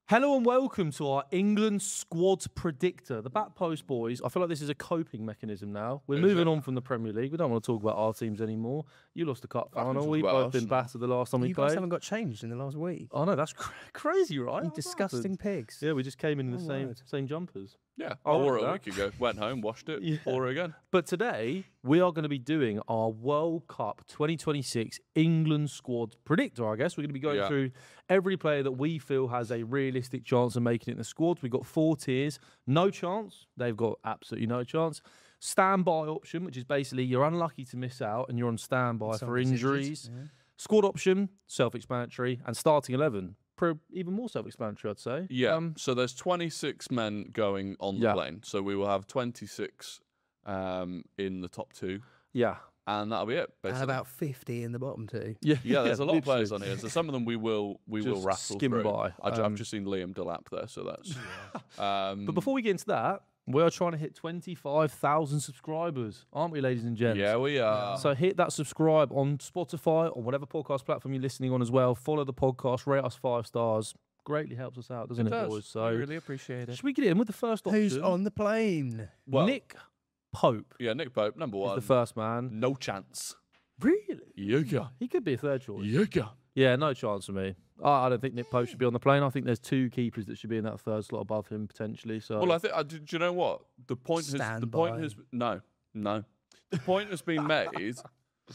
Hello and welcome to our England squad predictor, the back post boys. I feel like this is a coping mechanism now. We're moving on from the Premier League. We don't want to talk about our teams anymore. You lost the cup final. We've both been battered the last time we played. You guys haven't got changed in the last week. Oh no, that's crazy, right? You disgusting pigs. Yeah, we just came in the same jumpers. Yeah, I wore it a week ago. Went home, washed it, wore it again. But today, we are going to be doing our World Cup 2026 England squad predictor, I guess. We're going to be going through every player that we feel has a realistic chance of making it in the squad. We've got 4 tiers. No chance. They've got absolutely no chance. Standby option, which is basically you're unlucky to miss out and you're on standby for injuries. Yeah. Squad option, self-explanatory. And starting 11. Even more self-explanatory, I'd say. Yeah, so there's 26 men going on the plane. So we will have 26 in the top 2. Yeah. And that'll be it, basically. And about 50 in the bottom 2. Yeah, there's a lot of players on here. So some of them we will rattle skim through. by. I've just seen Liam Delap there, so that's... but before we get into that, we are trying to hit 25,000 subscribers, aren't we, ladies and gents? Yeah, we are. So hit that subscribe on Spotify or whatever podcast platform you're listening on as well. Follow the podcast, rate us 5 stars. Greatly helps us out, doesn't it, boys? So we really appreciate it. Should we get in with the first option? Who's on the plane? Well, Nick Pope. Yeah, Nick Pope, number 1. The first man. No chance. Really? Yeah. He could be a third choice. Yeah. Yeah, no chance for me. I don't think Nick Pope should be on the plane. I think there's 2 keepers that should be in that third slot above him potentially. So, well, I think. Do you know what the point has? The point has no. The point has been made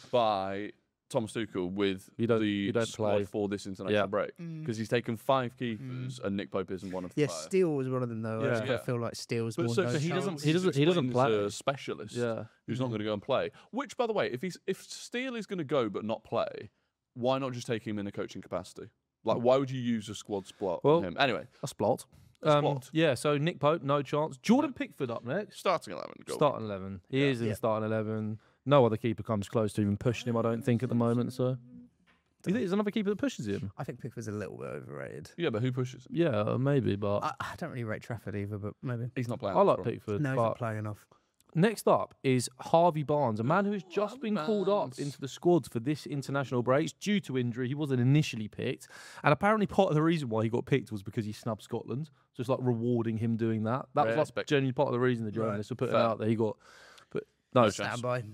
by Thomas Tuchel with the squad for this international break because he's taken 5 keepers and Nick Pope isn't one of them. Yeah, Steele was one of them though. I feel like Steele's more. So he doesn't play. A specialist. Who's not going to go and play. Which, by the way, if Steele is going to go but not play, why not just take him in a coaching capacity? Like, why would you use a squad spot on him? Anyway. A splot. Yeah, so Nick Pope, no chance. Jordan Pickford up next. Starting 11. Starting 11. He is in starting 11. No other keeper comes close to even pushing him, I don't think, at the moment. So, you think there's another keeper that pushes him? I think Pickford's a little bit overrated. Yeah, but who pushes him? Yeah, maybe, but... I don't really rate Trafford either, but maybe. He's not playing. I like Pickford. No, he's not playing enough. Next up is Harvey Barnes, a man who has just been called up into the squad for this international break due to injury. He wasn't initially picked. And apparently part of the reason why he got picked was because he snubbed Scotland. So it's like rewarding him doing that. That was like genuinely part of the reason the journalists were putting it out there. He got... No standby.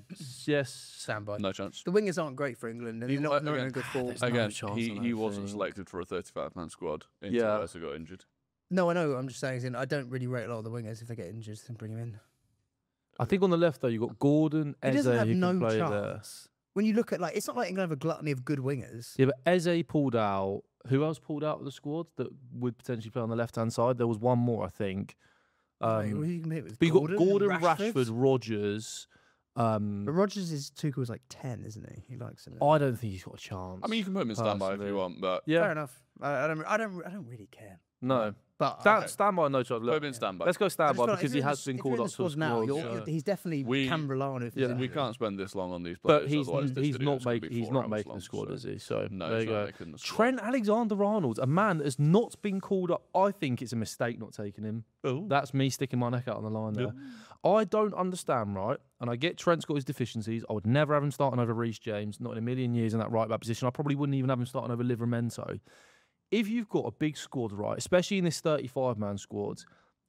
Yes. Standby. No chance. The wingers aren't great for England, and he's not in a good form. Again, he wasn't selected for a 35-man squad until Essa got injured. No, I know. I'm just saying, I don't really rate a lot of the wingers. If they get injured, then bring him in. I think on the left, though, you've got Gordon, Eze, he doesn't have who no can play chance. there. When you look at, it's not like England have a gluttony of good wingers. Yeah, but Eze pulled out. Who else pulled out of the squad that would potentially play on the left-hand side? There was one more, I think. Wait, what are you going to with? But you've got Gordon, Rashford, Rodgers. But Rodgers is Tuchel's 10, isn't he? He likes him. I don't think he's got a chance. I mean, you can put him in standby if you want, but fair enough. I don't really care. No. But standby, no chance. Put him in standby. Let's go standby because he has been called up to the squad now. He's definitely can rely on it. We can't spend this long on these players. But he's not making the squad, is he? So no, there you go. Trent Alexander-Arnold, a man that has not been called up. I think it's a mistake not taking him. Ooh. That's me sticking my neck out on the line there. I don't understand, right? And I get Trent's got his deficiencies. I would never have him starting over Reece James, not in a million years in that right back position. I probably wouldn't even have him starting over Livramento. If you've got a big squad, right, especially in this 35-man squad,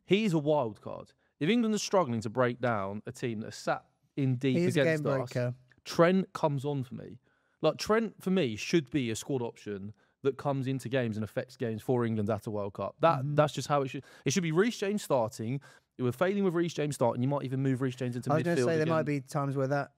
he is a wild card. If England is struggling to break down a team that is sat in deep against us, Trent comes on for me. Like, Trent, for me, should be a squad option that comes into games and affects games for England at a World Cup. That's just how it should. It should be Reece James starting. If we're failing with Reece James starting, you might even move Reece James into midfield. I was going to say there might be times where that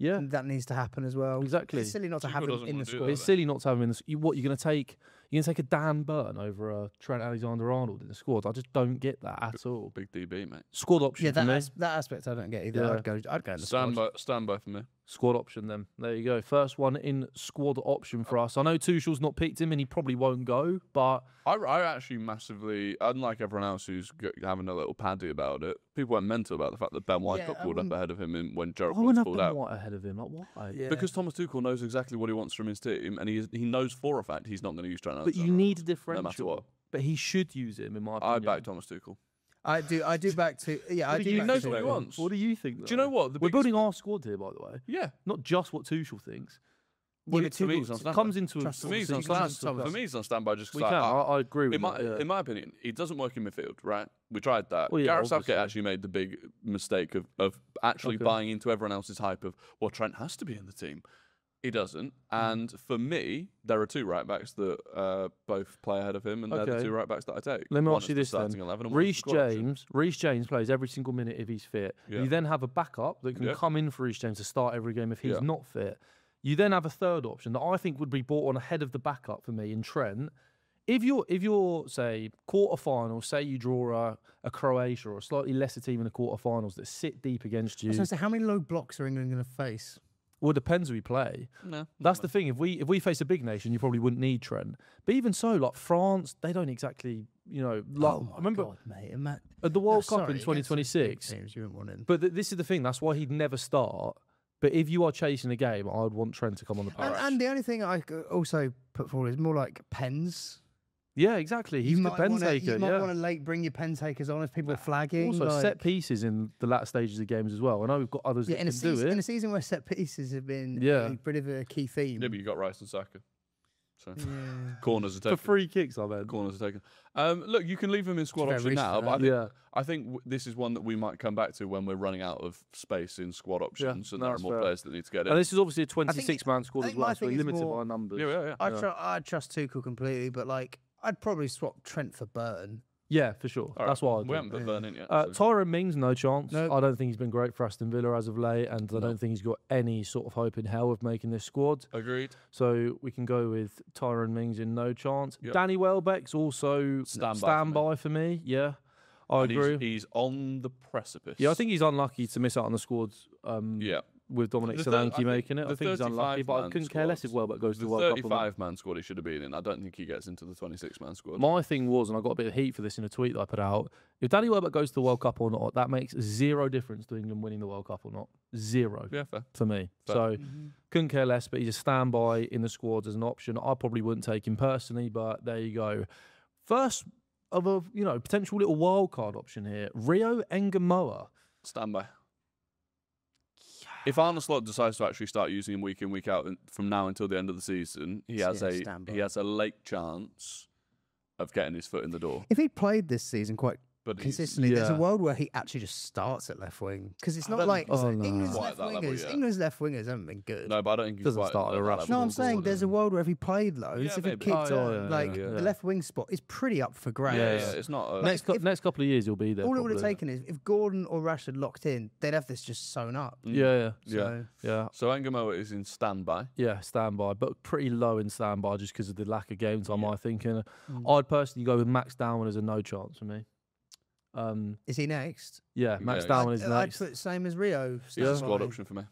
needs to happen as well. Exactly. It's silly not to have him in the squad. It's silly not to have him in the. What you're going to take? You're going to take a Dan Burn over a Trent Alexander-Arnold in the squad. I just don't get that at all. Big DB, mate. Squad option. Yeah, that aspect I don't get either. Yeah. I'd go in the squad. Standby for me. Squad option then. There you go. First one in squad option for us. I know Tuchel's not picked him and he probably won't go, but I actually massively, unlike everyone else who's having a little paddy about it, people went mental about the fact that Ben White got pulled up ahead of him when Gerrard got pulled out. White ahead of him. Like, why? Yeah. Because Thomas Tuchel knows exactly what he wants from his team, and he knows for a fact he's not going to use Trent Alexander. But you need a differential. No matter what. But he should use him, in my opinion. I back Thomas Tuchel. I do back to He knows what he wants. What do you think? Do you know what? We're building our squad here, by the way. Yeah. Not just what Tuchel thinks. Well, it comes into for me, he's on standby just because I agree with in my opinion, it doesn't work in midfield, right? We tried that. Well, yeah, Gareth Southgate actually made the big mistake of actually buying into everyone else's hype of, well, Trent has to be in the team. He doesn't. And for me, there are two right backs that both play ahead of him, and they're the two right backs that I take. Let me ask you this then. Reece James plays every single minute if he's fit. Yeah. You then have a backup that can come in for Reece James to start every game if he's not fit. You then have a third option that I think would be brought on ahead of the backup for me in Trent. If you're say quarterfinals, say you draw a Croatia or a slightly lesser team in the quarterfinals that sit deep against you. So how many low blocks are England going to face? Well, it depends who we play. No, that's the thing. If we face a big nation, you probably wouldn't need Trent. But even so, like France, they don't exactly, like remember God, mate. at the World Cup in 2026. Teams you wouldn't want him. But this is the thing. That's why he'd never start. But if you are chasing a game, I would want Trent to come on the pitch. And the only thing I also put forward is more like pens. Yeah, exactly. He's the pen taker. You might want to bring your pen takers on if people are flagging. Also, set pieces in the later stages of games as well. I know we've got others that can do it. In a season where set pieces have been a bit of a key theme. Yeah, but you got Rice and Saka. So corners are taken. For free kicks, I mean. Corners are taken. Look, you can leave him in squad option now, but I think this is one that we might come back to when we're running out of space in squad options, and there are more players that need to get in. And this is obviously a 26-man squad as well, so we're limited by numbers. Yeah. I trust Tuchel completely, but I'd probably swap Trent for Burton. Yeah, for sure. Right. That's why we haven't put Burton in yet. Tyrone Mings, no chance. Nope. I don't think he's been great for Aston Villa as of late, and I don't think he's got any sort of hope in hell of making this squad. Agreed. So we can go with Tyrone Mings in no chance. Yep. Danny Welbeck's also standby for me. Yeah, I agree. He's on the precipice. Yeah, I think he's unlucky to miss out on the squad. With Dominic Solanke making it. I think he's unlucky, but I couldn't care less if Welbeck goes to the World Cup. The 35-man squad he should have been in. I don't think he gets into the 26-man squad. My thing was, and I got a bit of heat for this in a tweet that I put out, if Danny Welbeck goes to the World Cup or not, that makes zero difference to England winning the World Cup or not. Zero. Yeah, fair. For me. Fair. So, couldn't care less, but he's a standby in the squad as an option. I probably wouldn't take him personally, but there you go. First of a, potential little wild card option here. Rio Ngamoa. Standby. If Arne Slot decides to actually start using him week in, week out from now until the end of the season, he has a late chance of getting his foot in the door. If he played this season quite consistently, there's a world where he actually just starts at left wing, because it's not like England's left wingers haven't been good. No, but I don't think he doesn't start at Rashford. No, I'm saying there's a world where if he played loads, if he kicked on, the left wing spot is pretty up for grabs. Yeah, it's not. Next couple of years he'll be there. All it would have taken is if Gordon or Rashford locked in, they'd have this just sewn up. Yeah. So Ngamoa is in standby. Yeah, standby, but pretty low in standby just because of the lack of game time. I think, and I'd personally go with Max Darwin as a no chance for me. Is he next? Yeah, Max Darwin is next. I'd put same as Rio. Squad option for me.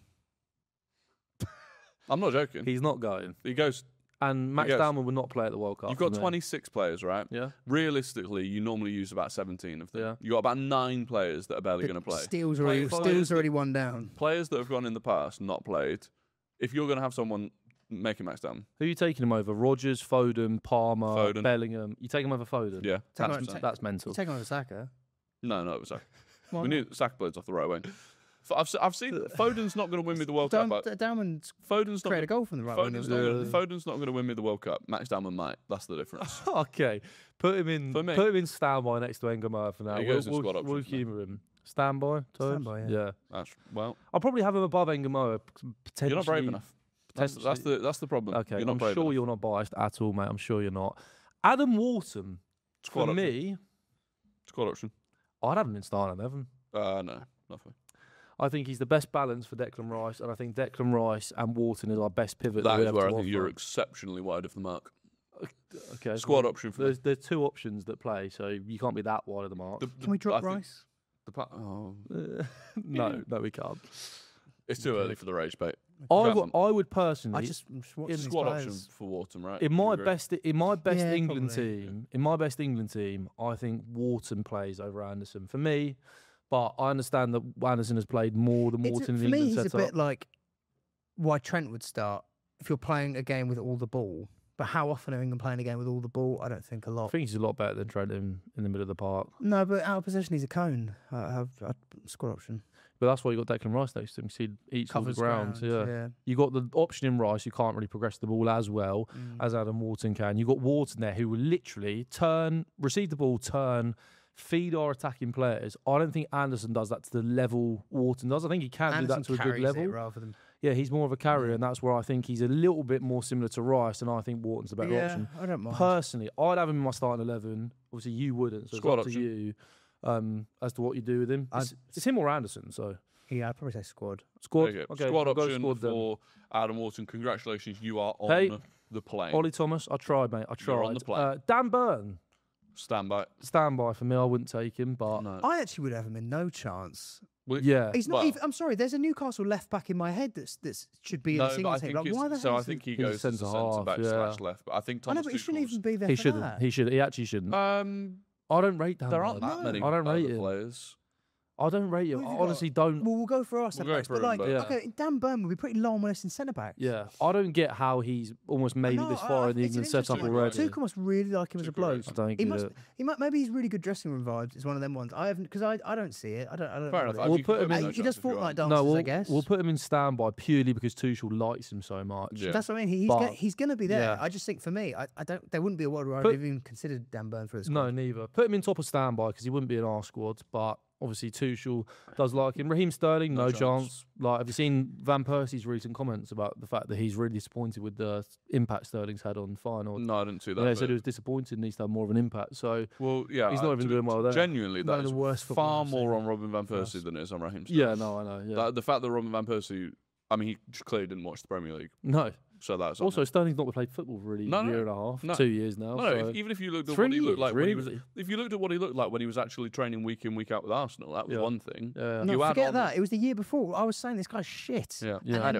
I'm not joking. He's not going. He goes. And Max Darwin would not play at the World Cup. You've got 26 players, right? Yeah. Realistically, you normally use about 17 of them. Yeah. You've got about 9 players that are barely going to play. Steele's already one down. Players that have gone in the past, not played. If you're going to have someone, make him Max Darwin. Who are you taking him over? Rodgers, Foden, Palmer, Bellingham. You take him over Foden? Yeah. That's mental. You take him over Saka? No, it was Saka. We knew Saka plays off the right wing. I've seen Foden's not going to win me the World Cup. Darwin's created a goal from the right wing. Foden's not going to win me the World Cup. Max Darwin might. That's the difference. Okay, put him in. Put him in standby next to Ngamoa for now. We'll humour him. Standby. Yeah. I'll probably have him above Ngamoa. You're not brave enough. That's the problem. Okay, I'm sure you're not biased at all, mate. I'm sure you're not. Adam Wharton. For me, squad option. I'd have him in starting 11. No, nothing. I think he's the best balance for Declan Rice, and I think Declan Rice and Wharton is our best pivot. That is where I think you're exceptionally wide of the mark. Okay, squad option. There's 2 options that play, so you can't be that wide of the mark. Can we drop Rice? No, we can't. It's too early for the rage bait. I would personally. Squad option for Wharton, right? In my best England team, I think Wharton plays over Anderson for me. But I understand that Anderson has played more than Wharton in England. For me, he's a bit like why Trent would start if you're playing a game with all the ball. But how often are England playing a game with all the ball? I don't think a lot. I think he's a lot better than Trentham in the middle of the park. No, but out of position, he's a cone. I'd squad option. But that's why you got Declan Rice next to him. He eats all the ground. Yeah. You got the option in Rice. You can't really progress the ball as well as Adam Wharton can. You got Wharton there who will literally receive the ball, feed our attacking players. I don't think Anderson does that to the level Wharton does. I think he can do that to a good level. Rather than... Yeah, he's more of a carrier, and that's where I think he's a little bit more similar to Rice, and I think Wharton's a better option. I don't mind. Personally, I'd have him in my starting 11. Obviously, you wouldn't, so squad it's up to you as to what you do with him. It's him or Anderson, so... Yeah, I'd probably say squad. Squad? Okay. Squad option for Adam Wharton. Congratulations, you are on the plane. Ollie Thomas, I tried, mate. I tried. You're on the plane. Dan Burn. Stand by for me. I wouldn't take him, but... No. I actually would have him in no chance. Yeah. He's not even... I'm sorry, there's a Newcastle left-back in my head that should be in the single team. Like, why the hell I think he goes centre-back / left, but I think Thomas but he shouldn't even be there He shouldn't. He actually shouldn't. I don't rate Dan Burn. There aren't that many other players. I don't rate him. I honestly don't. Well, we'll go for our centre-backs. But okay, Dan Burn will be pretty low on my list in centre-backs. Yeah. I don't get how he's almost made it this far in the England setup already. Tuchel must really like him as a bloke. I don't get it. Maybe he's really good dressing room vibes. It's one of them ones. I haven't, because I don't see it. I don't. Fair enough. We'll put him in. He does fortnight dances, I guess. We'll put him in standby purely because Tuchel likes him so much. Yeah. That's what I mean. He's going to be there. Yeah. I just think for me, I don't. There wouldn't be a world where I'd even considered Dan Burn for his squad. No, neither. Put him in top of standby because he wouldn't be in our squad, but. Obviously, Tuchel does like him. Raheem Sterling, no chance. Like, have you seen Van Persie's recent comments about the fact that he's really disappointed with the impact Sterling's had on final? No, I didn't see that. Yeah, he said he was disappointed and needs to have more of an impact. So, he's not even doing well there. Genuinely, that is far more on Robin Van Persie than it is on Raheem Sterling. Yeah, no, I know. Yeah. The fact that Robin Van Persie, I mean, he clearly didn't watch the Premier League. No. So that's also Sterling's not played football for a year and a half, 2 years now. No, even if you looked at what he looked like when he was, if you looked at what he looked like when he was actually training week in week out with Arsenal, that was one thing. Yeah. No, forget that. It was the year before. I was saying this guy's shit. Yeah.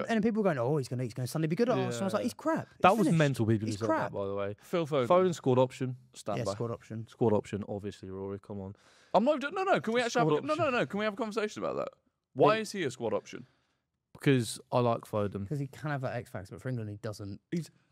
And people were going, oh, he's going to suddenly be good at Arsenal. I was like, he's crap. That was mental. People who said that, by the way. Phil Foden. Foden squad option. Standby. Squad option. Squad option. Obviously, Rory. Come on. I'm not. No. Can we actually have Can we have a conversation about that? Why is he a squad option? Because I like Foden. Because he can have that X factor, but for England he doesn't.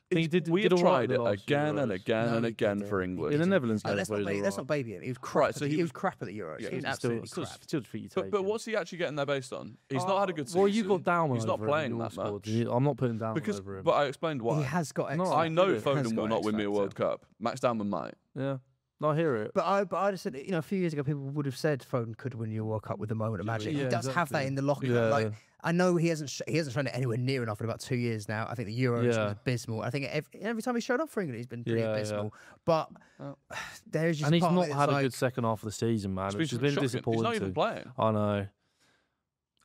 We have tried it again and again for England. In the Netherlands, let's not baby him. He was crap. He was crap at the Euros. Yeah, he was absolutely crap. But what's he actually getting there based on? He's not had a good season. Well, you got Downman. He's not playing that much. I'm not putting Downman over him. But I explained why. He has got X. I know Foden will not win me a World Cup. Max Downman might. Yeah. No, I hear it. But I just said, a few years ago, people would have said Foden could win you a World Cup with a moment of magic. He does have that in the locker. Yeah. Like, I know he hasn't shown it anywhere near enough in about 2 years now. I think the Euros was abysmal. I think every time he showed up for England, he's been pretty abysmal. But there's just he's not had a good second half of the season, man. It's just been disappointing. He's not even playing. I know.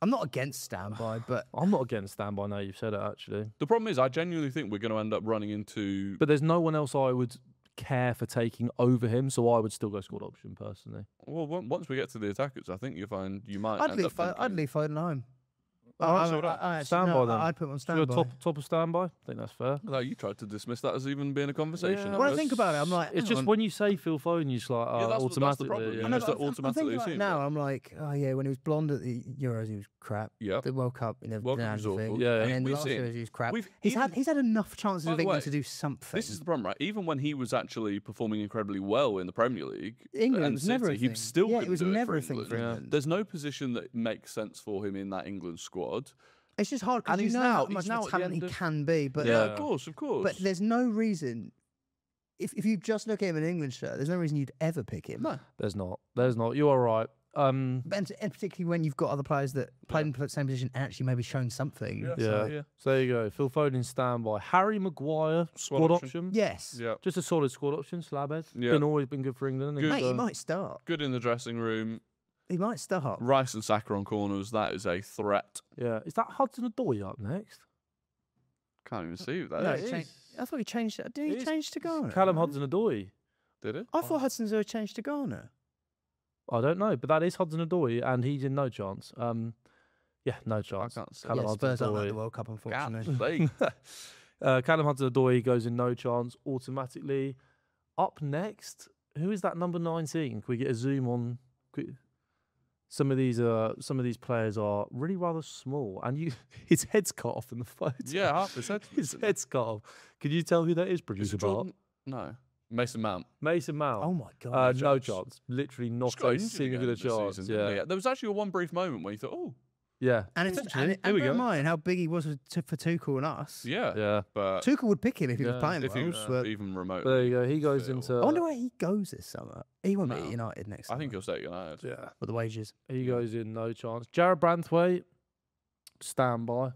I'm not against standby, but I'm not against standby. Now you've said it, actually. The problem is, I genuinely think we're going to end up running into. But there's no one else I would care for taking over him, so I would still go squad option personally. Well, once we get to the attackers, I think you find you might. I'd leave Foden home. Standby then. I'd put him on standby. You're top of standby? I think that's fair. No, you tried to dismiss that as even being a conversation. When I think about it, I'm like, it's just when you say Phil Foden, you just like automatically. That's the problem. Automatically assume. Now I'm like, oh yeah, when he was blonde at the Euros, he was crap. Yeah. The World Cup, World Cup was awful. Yeah. And then the last Euros, he was crap. He's had enough chances of England to do something. This is the problem, right? Even when he was actually performing incredibly well in the Premier League, England was never a thing. He still it was never a thing for England. There's no position that makes sense for him in that England squad. It's just hard because he's now how much of a talent he can be. But of course. But there's no reason. If you just look at him in an England shirt, there's no reason you'd ever pick him. No, there's not. You are right. And particularly when you've got other players that played in the same position and actually maybe shown something. So there you go. Phil Foden standby. Harry Maguire squad option. Yes. Yeah. Just a solid squad option. Slabhead. Yeah. Always been good for England. Mate, he might start. Good in the dressing room. He might start. Rice and Saka on corners. That is a threat. Yeah. Is that Hudson-Odoi up next? Can't even see that. No, I thought he changed it. Did he change to Ghana? Callum Hudson-Odoi. Did it? I thought Hudson-Odoi changed to Ghana. I don't know, but that is Hudson-Odoi, and he's in no chance. No chance. I can't see. Spurs aren't at the World Cup, unfortunately. Callum Hudson-Odoi goes in no chance automatically. Up next, who is that number 19? Can we get a zoom on? some of these players are really rather small, and his head's cut off in the photo. Yeah, half his head. His head's cut off. Can you tell who that is, producer Bart? No. Mason Mount. Mason Mount. Oh my God. No chance. Literally not a single chance. Yeah. There was actually one brief moment where you thought, oh. Yeah. And bear in mind how big he was for Tuchel and us. Yeah. Yeah. But Tuchel would pick him if he was playing if well. he was even remotely. There you go. He goes into... I wonder where he goes this summer. He won't be at United next summer. I think he'll stay at United. Yeah. With the wages. He goes in, no chance. Jared Branthwaite, standby.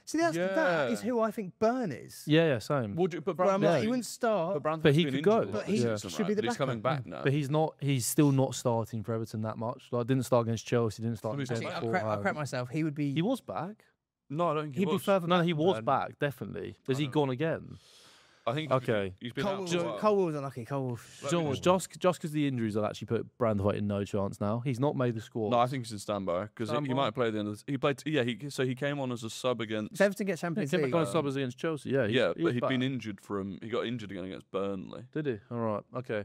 See, that is who I think Burn is. Yeah, same. Would you, but he wouldn't start. But he could go. But he should be the backup. He's coming back now. But he's still not starting for Everton that much. Like, didn't start against Chelsea, didn't start against I crap myself. He would be... He was back. No, I don't think he He'd was. be further No, back he than was Burn. back, definitely. Has he gone again? I think he's been out for a while. Cole was unlucky. Just because the injuries, I'll actually put Branthwaite in no chance now. He's not made the squad. No, I think he's in standby because he might play at the end of the... He played... Yeah, he came on as a sub against... If Everton get Champions League... He came back on sub against Chelsea, yeah. But he'd been injured from... He got injured again against Burnley. Did he? All right, okay.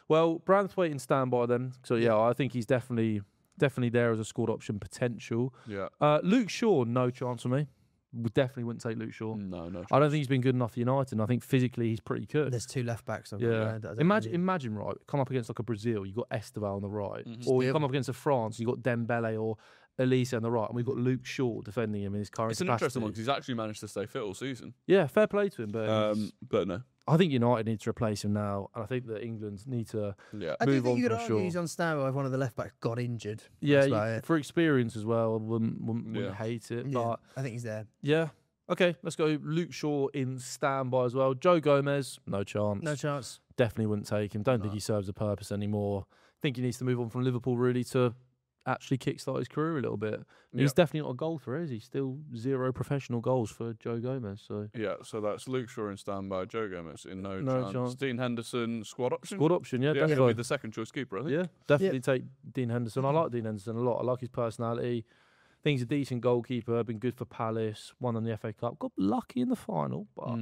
Well, Branthwaite in standby then. So, yeah, I think he's definitely there as a squad option potential. Yeah. Luke Shaw, no chance for me. We definitely wouldn't take Luke Shaw. No chance. I don't think he's been good enough for United, and I think physically he's pretty good. There's two left backs. Imagine, right, come up against like a Brazil, you've got Esteval on the right. Or you come up against a France, you've got Dembele or Elise on the right, and we've got Luke Shaw defending him in his current capacity. An interesting one because he's actually managed to stay fit all season. Yeah, fair play to him. But no. I think United need to replace him now, and I think that England need to move on. I do think you could for argue he's on standby if one of the left backs got injured. Yeah, for experience as well, I wouldn't hate it. Yeah, But I think he's there. Yeah. Okay, let's go. Luke Shaw in standby as well. Joe Gomez, no chance. No chance. Definitely wouldn't take him. Don't think he serves a purpose anymore. Think he needs to move on from Liverpool really to actually kickstart his career a little bit. He's definitely not a goal threat, is he? Still 0 professional goals for Joe Gomez. So so that's Luke Shaw in standby, Joe Gomez in no chance. Dean Henderson, squad option? Squad option, yeah, definitely. He'll be the second choice keeper, I think. Yeah, definitely take Dean Henderson. I like Dean Henderson a lot. I like his personality. I think he's a decent goalkeeper, been good for Palace, won on the FA Cup, got lucky in the final, but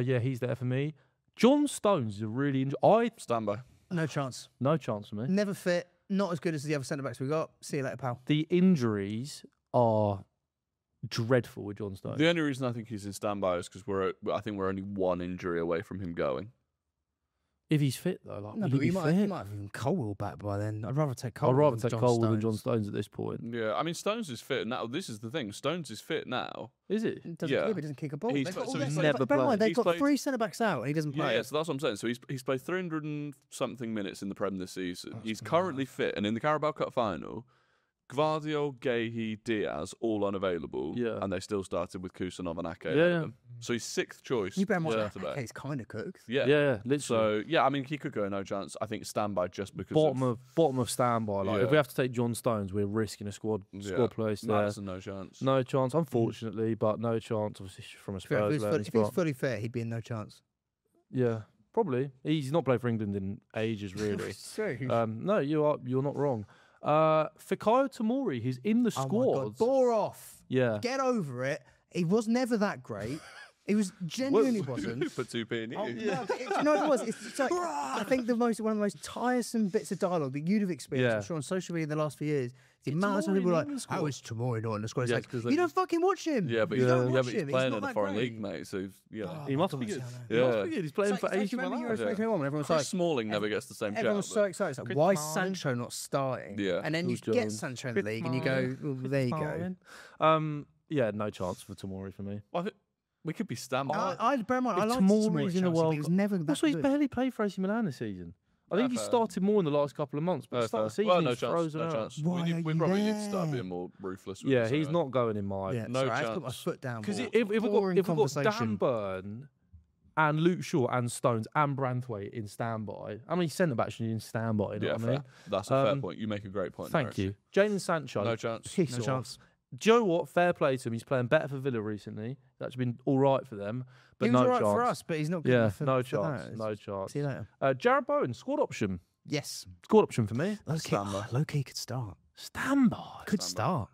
he's there for me. John Stones is a really... Standby. No chance. No chance for me. Never fit, not as good as the other centre-backs we got. See you later, pal. The injuries are dreadful with John Stones. The only reason I think he's in standby is because I think we're only one injury away from him going. If he's fit, though. Like, no, but you might have even Colwell back by then. I'd rather take Colwell than John Stones at this point. Yeah, I mean, Stones is fit now. This is the thing. Stones is fit now. Is it? He doesn't kick a ball. He's never played. They've got 3 centre-backs out and he doesn't play. Yeah, so that's what I'm saying. So he's played 300 and something minutes in the Prem this season. He's currently fit. And in the Carabao Cup final, Gvardiol, Guehi, Diaz, all unavailable. Yeah. And they still started with Kusanov and Ake. Yeah. So he's 6th choice. You bear in mind, Ake's kind of cooked. Yeah. Yeah, literally. So, yeah, I mean, he could go no chance. I think standby just because Bottom of standby. Like, if we have to take John Stones, we're risking a squad place there. Madison, no chance. No chance, unfortunately, but no chance, obviously, from a Spurs if he's fully fit, he'd be in no chance. Yeah, probably. He's not played for England in ages, really. No, you're not wrong. Fikayo Tomori, he's in the squad. Oh my God. Bore off. Yeah. Get over it. He was never that great. He was genuinely wasn't. Put 2p in you. No, do you know what it was? It's like, I think one of the most tiresome bits of dialogue that you'd have experienced, I'm sure, on social media in the last few years. The amount of times people were like, "How is Tomori not in the squad?" It's like, you don't fucking watch him. Yeah, but you don't watch he's him. playing in the foreign league, mate. So he must be good. Yeah, he must be good. He's playing for AC Milan. When everyone was Chris like, Smalling never gets the same shout. Everyone's so excited. It's like, why is Sancho not starting? Yeah, and then you get Sancho in the league, and you go, well, there you go. Yeah, no chance for Tomori for me. I think we could be standby. I bear in mind, I like Tomori's in the World Cup. He was never that Also, he's barely played for AC Milan this season. I think he started more in the last couple of months, but start the season he's frozen out. Chance. We probably need to start being more ruthless with this. He's not going in my... Yeah, no chance. I have to put my foot down. Because if we've got Dan Burn and Luke Shaw and Stones and Branthwaite in standby, how many centre-backs should you in standby? You know what I mean? That's a fair point. You make a great point. Thank you. Jadon Sancho. No chance. No chance. Do you know what? Fair play to him. He's playing better for Villa recently. It's actually been all right for them. But he was no all right chance. for us, but he's not good enough for no for chance. that. No chance. See you later. Jared Bowen, squad option. Yes. Squad option for me. Low key could start. Standby. Could start.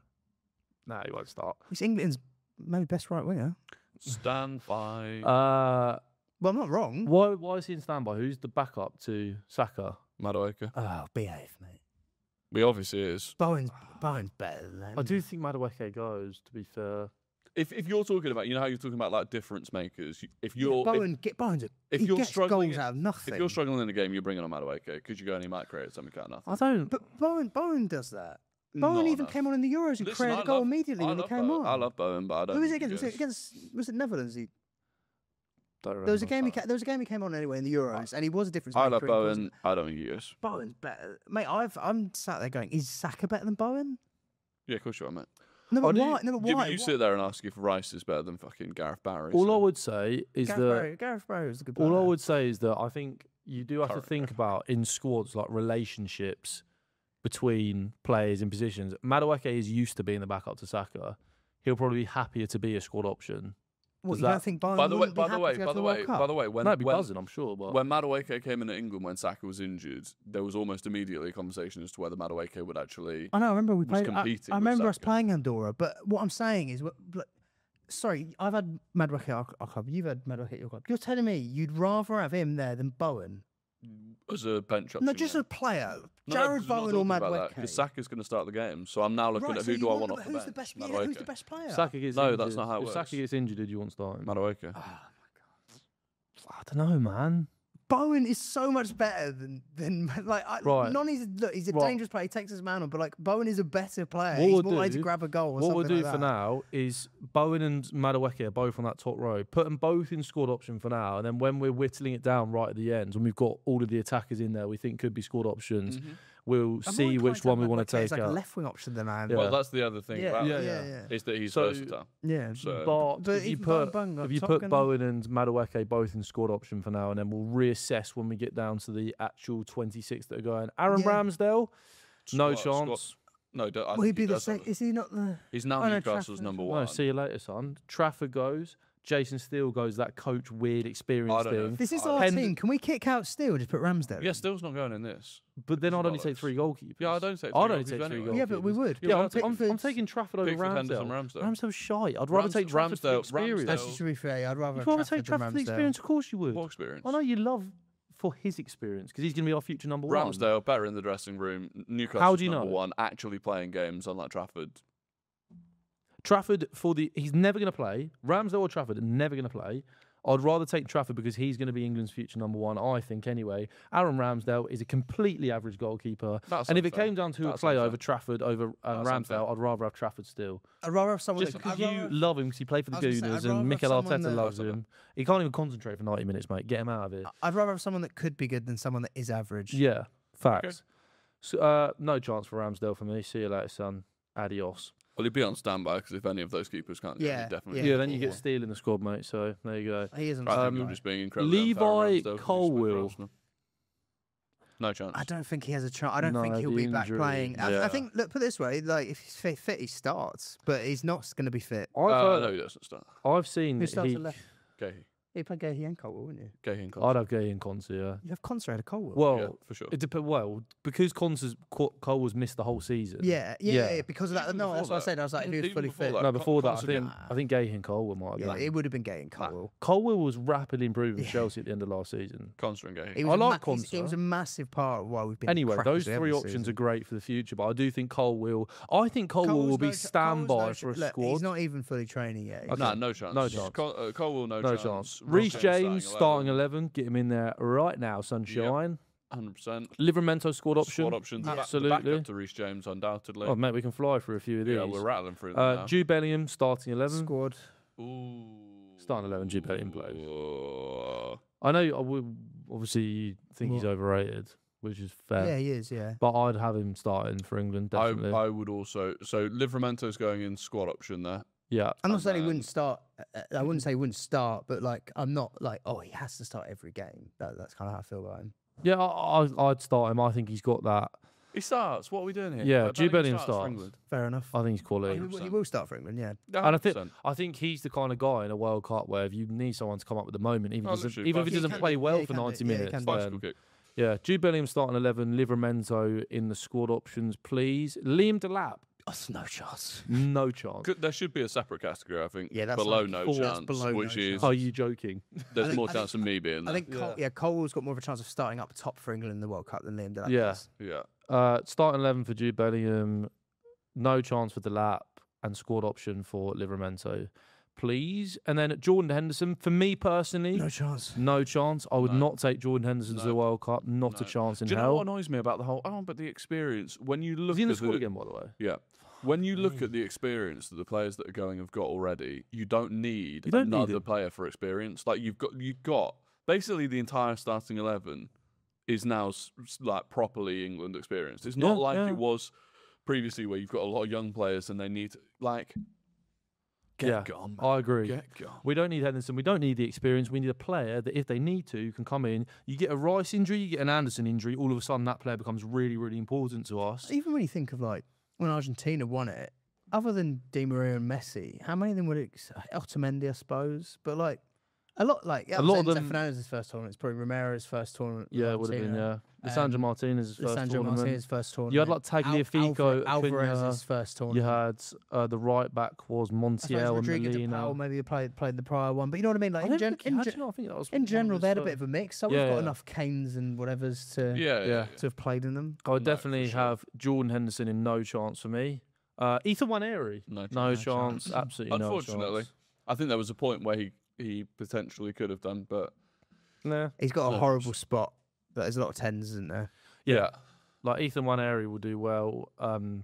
No, he won't start. He's England's maybe best right winger. Standby. Well, I'm not wrong. Why is he in standby? Who's the backup to Saka? Madueke. Oh, behave, mate. He obviously is. Bowen's better than them. I do think Madueke goes, to be fair. If you're talking about, how you're talking about like difference makers. If you're Bowen's he gets struggling goals out of nothing. If you're struggling in a game, you're bringing on Madueke because you go and he might create something out of nothing. I don't. But Bowen does that. Bowen even came on in the Euros and created a goal immediately when he came on. I love Bowen, but I don't. Who was it against? Was it Netherlands? Don't remember. There was a game he came on anyway in the Euros, and he was a difference maker. I love Bowen. I don't think he is. Bowen's better, mate. I'm sat there going, is Saka better than Bowen? Yeah, of course you are, mate. No, but why? No, but why? Yeah, but you sit there and ask if Rice is better than fucking Gareth Barry. All I would say is Gareth Barry was a good player. All I would say is that I think you do have to think about in squads like relationships between players in positions. Madueke is used to being the backup to Saka. He'll probably be happier to be a squad option. What, you don't think Bowen by the way, when that'd be buzzing, I'm sure. But when Madueke came in at England when Saka was injured, there was almost immediately a conversation as to whether Madueke would actually. I know. I remember we played. Competing I remember us Saka. playing Andorra, but what I'm saying is, sorry, I've had Madueke at our club. You've had Madueke at your club. You're telling me you'd rather have him there than Bowen? As a bench option. No, just a player. Jared Bowen or Madueke. Because Saka's going to start the game, so I'm now looking at who do I want off the bench. Who's the best player? Saka gets No, injured. that's not how it if works. Saka gets injured, did you want to start him? Madueke. Oh my god. I don't know, man. Bowen is so much better than like. Right. Noni's he's a Right. dangerous player. He takes his man on, but like Bowen is a better player. What He's we'll more likely do- to grab a goal. Or What something we'll do like for that. now is Bowen and Madueke are both on that top row. Put them both in squad option for now, and then when we're whittling it down right at the end, when we've got all of the attackers in there we think could be squad options, we'll I'm see more which one we want to Madueke take as like out. a left wing option than I am. Yeah. Well, that's the other thing about yeah, it, is that he's So- versatile. Yeah. So, But if you even put Top Bowen and Madueke both in squad option for now, and then we'll reassess when we get down to the actual 26 that are going. Aaron Yeah. Ramsdale, no Squad- chance. No, Will he be the same? Is he not the? He's now Oh, no, Newcastle's Trafford. number No, one. see you later, son. Trafford goes. Jason Steele goes. That coach weird experience I don't know. thing. This is I- our Hen- team. Can we kick out Steele and just put Ramsdale? Yeah, Still's not going in this. But then I'd only bollocks. take 3 goalkeepers. Yeah, I don't take. I'd three only goalkeepers take 3 anyway. goalkeepers. Yeah, but we would. Yeah, I'm Pickford's- taking Trafford over Pickford, Henderson, Ramsdale. Ramsdale. Ramsdale's shy. I'd rather take Trafford for the experience. Actually, to be fair, I'd rather You'd have rather take Trafford Trafford for than the Ramsdale. experience? Of course you would. What experience? I know you love for his experience because he's going to be our future number one. Ramsdale better in the dressing room. Newcastle's How do you number know? one, actually playing games, unlike Trafford. Trafford he's never going to play. Ramsdale or Trafford are never going to play. I'd rather take Trafford because he's going to be England's future number one, I think, anyway. Aaron Ramsdale is a completely average goalkeeper. That's and if it unfair. came down to a That's play unfair. over Trafford, over That's Ramsdale, unfair. I'd rather have Trafford still. I'd rather have someone Just that because you love him because he played for the I was gonna Gooners say, I'd and rather Mikel have someone Arteta that- loves him. He can't even concentrate for 90 minutes, mate. Get him out of it. I'd rather have someone that could be good than someone that is average. Yeah, facts. So, no chance for Ramsdale for me. See you later, son. Adios. Well, he'd be on standby because if any of those keepers can't, Yeah, he'd definitely. Yeah, then you get Steele in the squad, mate. So there you go. He isn't. I think you're just being incredibly Levi unfair on Ramsdale 'cause he's Colwill. with Arsenal. No chance. I don't think he has a chance. I don't No, think he'll the be back injury. playing. I Yeah. think, look, put it this way, like if he's fit, he starts, but he's not going to be fit. No, he doesn't start. I've seen Who starts he. at left? Gahey. He played Gahey and Colwell, wouldn't you? Gahey and I'd Colwill. have Gay and Conte, yeah. You have Conser at Colwell. Well, Yeah, for sure. it depends. Well, because Cole was missed the whole season. yeah, because of that. Even No, that's before what I said. I was like, he was Even fully before fit. that. No, before that, Conte- I think Gay and Colwell might have Yeah, been. it would have been Gahey and Colwell. Colwell was rapidly improving with Chelsea at the end of last season. Conser and Gahey. He was I a like He was Conser. a massive part of why we've been. Anyway, crackers those every 3 options season. are great for the future, but I do think Colwell. I think Colwell will be standby for a Look, squad. He's not even fully training yet. Okay. Nah, no chance. No chance. Colwill, no No chance. chance. Ross Reece James starting 11. 11. Get him in there right now, sunshine. 100%. Livramento squad option. Squad option. The Absolutely. backup to Reece James, undoubtedly. Oh, mate, we can fly through a few of these. Yeah, we're rattling through them now. Jude Bellingham starting 11. Squad. Ooh. Starting 11, Jude Bellingham plays. Ooh. I know. Obviously, you think he's overrated, which is fair. Yeah, he is. Yeah. But I'd have him starting for England definitely. I would also. So Livramento's going in squad option there. yeah. I'm not saying he wouldn't start. I wouldn't say he wouldn't start, but like I'm not like, oh, he has to start every game. That's kind of how I feel about him. Yeah, I'd start him. I think he's got that. He starts. What are we doing here? Yeah, I don't Jude think he Bellingham starts for starts. England. Fair enough. I think he's quality. He will start for England. Yeah. And 100%. I think he's the kind of guy in a World Cup where if you need someone to come up with the moment, even, literally, even if he bicycle doesn't kick. play well he for can do. 90 Yeah, he minutes, can do. Bicycle then, kick. yeah, Jude Bellingham starting 11, Livramento in the squad options, please. Liam Delap, That's no chance. no chance. There should be a separate category, I think. Yeah, that's below like- no that's chance, below no which is chance. Are you joking? there's think- more I chance of me being I there. think Cole's got more of a chance of starting up top for England in the World Cup than Liam Delap Yeah. does. Yeah. Starting 11 for Jude Bellingham, no chance for Delap, and squad option for Livramento, please. And then Jordan Henderson, for me personally, no chance. No chance. I would not take Jordan Henderson to the World Cup. Not a chance in hell. Do you know what annoys me about the whole? Oh, but the experience. When you look in the at squad again, by the way. Yeah. When you look at the experience that the players that are going have got already, you don't need another player for experience. Like you've got basically the entire starting 11 is now like properly England experienced. It's not like it was previously where you've got a lot of young players and they need to, like, get gone. Man. I agree. Get gone. We don't need Henderson. We don't need the experience. We need a player that, if they need to, can come in. You get a Rice injury, you get an Anderson injury. All of a sudden, that player becomes really, really important to us. Even when you think of like when Argentina won it, other than Di Maria and Messi, how many of them would it? Otamendi, I suppose, but like. A lot of them. Fernandez's first tournament. It's probably Romero's first tournament. Yeah, it would have been. Yeah, Lisandro Martinez's first tournament. Martinez's first tournament. You had like Tagliafico, Alvarez's first tournament. You had the right back was Montiel and Molina. Maybe played the prior one, but you know what I mean. Like I think that was in general, they had a bit of a mix. So we've got enough Kanes and whatever's to have played in them. I would definitely have Jordan Henderson in no chance for me. Ethan Nwaneri, no chance. Absolutely no chance. Unfortunately, I think there was a point where he potentially could have done, but he's got a horrible spot. There's a lot of tens, isn't there? Yeah. Like Ethan Nwaneri will do well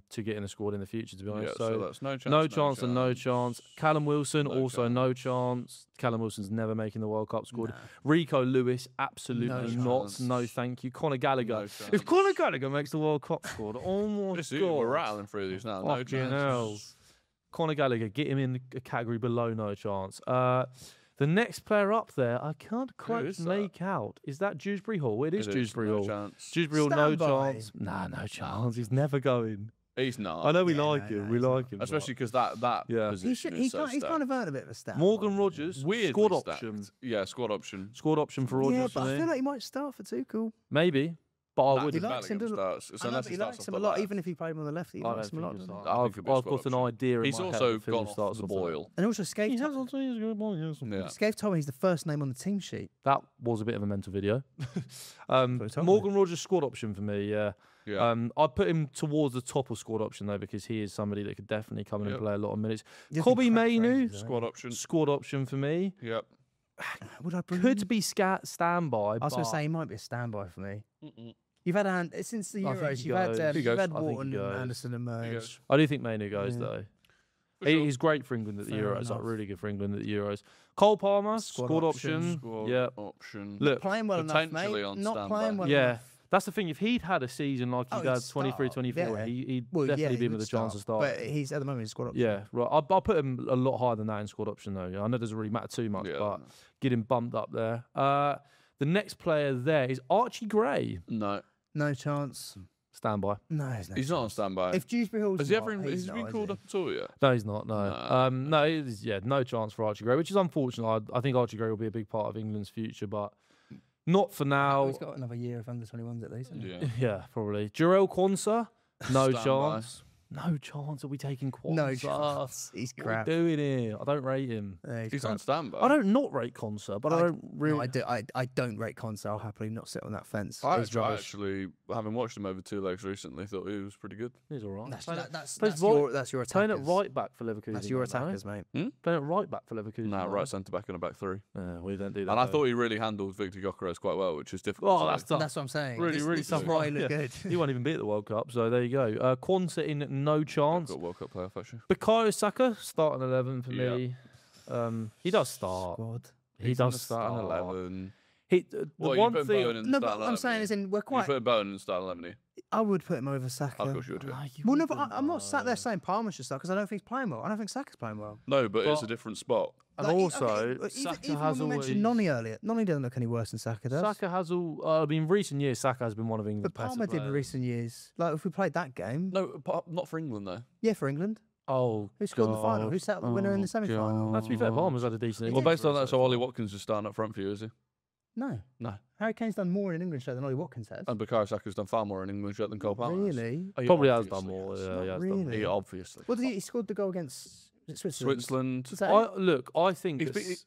to get in the squad in the future, to be honest. So that's no chance. No chance. Callum Wilson, no chance. Callum Wilson's never making the World Cup squad. Nah. Rico Lewis, absolutely not. No, thank you. Conor Gallagher. If Conor Gallagher makes the World Cup squad, oh my God. We're rattling through these now. No chance. Conor Gallagher, get him in a category below no chance. The next player up there, I can't quite make out. Is that Dewsbury Hall? It is Dewsbury Hall. Dewsbury Hall, no chance. Nah, no chance. He's never going. He's not. I know we like him. We like him. Especially because that position is so he's kind of earned a bit of a stat. Morgan Rogers, squad option. Yeah, squad option. Squad option for Rogers. Yeah, but I feel like he might start for Tuchel. Maybe. But I would. He likes him, doesn't he? He likes him a lot. Even if he played him on the left, he likes him a lot. I've got an idea in He's my also head got off the boil. And also, Scave told me he's the first name on the team sheet. That was a bit of a mental video. Morgan Rogers, squad option for me, yeah. I'd put him towards the top of squad option, though, because he is somebody that could definitely come in and play a lot of minutes. Kobbie Mainoo, squad option for me. Yep. Would I could be standby. I was going to say he might be a standby for me. You've had since the Euros. You've had Wharton and Anderson emerge. I do think Mainoo goes though. He's great for England at the Euros. Like really good for England at the Euros. Cole Palmer, squad option. Option. Look, playing well enough, mate. Not playing well enough. That's the thing. If he'd had a season like he had 23-24, he'd definitely be with a chance to start. But he's at the moment in squad option. Yeah, right. I'll put him a lot higher than that in squad option though. I know it doesn't really matter too much, but get him bumped up there. The next player there is Archie Gray. No chance. Standby. No, he's not on standby. If Dewsbury Hall's has he been called up at all yet? No, he's not. No. No chance for Archie Gray, which is unfortunate. I think Archie Gray will be a big part of England's future, but not for now. He's got another year of under-21s at least. Yeah, probably. Jarell Quansah, no chance. No chance. Are we taking Quansah? No chance. He's crap. What are we doing here? I don't rate him. He's on standby. I don't not rate Quansah, but I don't really. No, I don't rate Quansah. I'll happily not sit on that fence. I actually, having watched him over 2 legs recently, thought he was pretty good. He's all right. That's your attackers. Playing at right back for Leverkusen. That's your attackers, mate. Playing at right back for Leverkusen. No, right centre back and a back 3. We don't do that. And I thought he really handled Victor Gyökeres quite well, which is difficult. Oh, that's tough. That's what I'm saying. Really tough. Why he looked good. He won't even be at the World Cup, so there you go. Quansah in no chance. World Cup playoff actually. Bukayo Saka starting 11 for me. He does start. He does start 11. One thing. No, but I'm saying is we're quite. You put Bowen in starting 11. I would put him over Saka. Of course you would. Well, no, but I'm not sat there saying Palmer should start because I don't think he's playing well. I don't think Saka's playing well. No, but it's a different spot. And also, Saka has always mentioned Noni earlier. Noni doesn't look any worse than Saka does. Saka has in recent years, Saka has been one of England's best players. But Palmer did in recent years. Like if we played that game. No, not for England though. Yeah, for England. Oh, who scored the final? Who sat the winner in the semi-final? To be fair, Palmer's had a decent. Well, based on that, so Ollie Watkins is starting up front for you, is he? No. Harry Kane's done more in an England shirt than Ollie Watkins has. And Bukayo Saka's done far more in an England shirt than Cole Palmer. Really? Probably has done more. Really? He obviously. What did he scored the goal against Switzerland. I think he's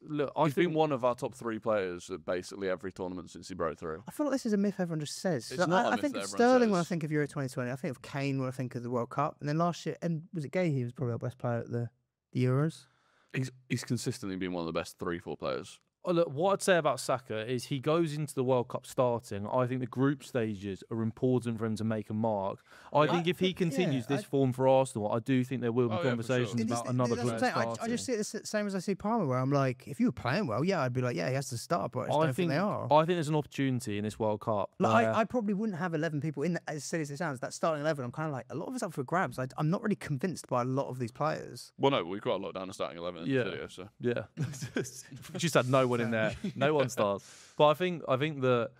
been one of our top 3 players at basically every tournament since he broke through. I feel like this is a myth everyone just says. It's not I think of Sterling when I think of Euro 2020. I think of Kane when I think of the World Cup. And then last year, and was it Gay? He was probably our best player at the Euros. He's consistently been one of the best 3-4 players. Oh, look, what I'd say about Saka is he goes into the World Cup starting. I think the group stages are important for him to make a mark. I think if he continues this form for Arsenal, I do think there will be conversations about another player starting. I just see it the same as I see Palmer, where I'm like, if you were playing well, I'd be like, he has to start, but I don't think they are. I think there's an opportunity in this World Cup. Like, I probably wouldn't have 11 people in, as silly as it sounds, that starting 11. I'm kind of like, a lot of it's up for grabs. I'm not really convinced by a lot of these players. Well, no, we've got a lot down the starting 11 in the video, so. Yeah. Just had no one in there. No one starts. But I think that,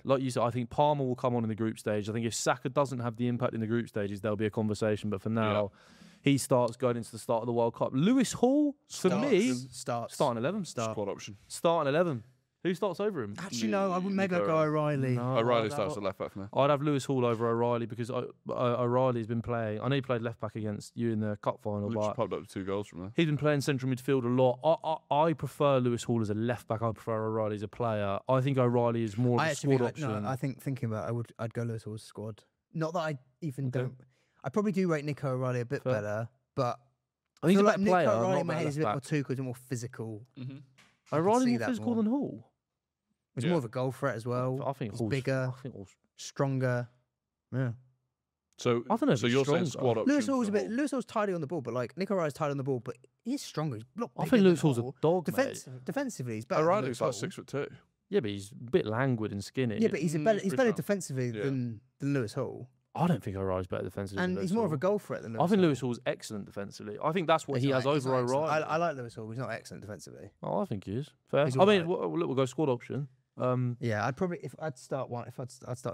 like you said, I think Palmer will come on in the group stage. I think if Saka doesn't have the impact in the group stages, there'll be a conversation. But for now, he starts going into the start of the World Cup. Lewis Hall, for me, starting 11. Squad option. Starting 11. Who starts over him? Actually, no. Maybe I'd go O'Reilly. No, O'Reilly starts at left back for me. I'd have Lewis Hall over O'Reilly because O'Reilly's been playing. I know he played left back against you in the cup final, but popped up 2 goals from there. He's been playing central midfield a lot. I prefer Lewis Hall as a left back. I prefer O'Reilly as a player. I think O'Reilly is more of a squad option. I think thinking about it, I'd go Lewis Hall's squad. Not that I even don't. I probably do rate Nico O'Reilly a bit better, but I think he's a better player. Nico O'Reilly in my head is a bit more too because he's more physical. O'Reilly more physical than Hall. He's more of a goal threat as well. I think he's bigger, stronger. Yeah. So I don't know. So you're saying squad option? Lewis Hall's tidy on the ball, but like Nico O'Reilly's tidy on the ball, but he's stronger. I think Lewis Hall's a dog. Defensively, he's better. O'Reilly's like 6'2". Yeah, but he's a bit languid and skinny. Yeah, but he's better defensively than Lewis Hall. I don't think O'Reilly's better defensively. And he's more of a goal threat than Lewis Hall. I think Lewis Hall's excellent defensively. I think that's what he has over O'Reilly. I like Lewis Hall. He's not excellent defensively. Oh, I think he is. Fair. I mean, we'll go squad option. I'd probably I'd start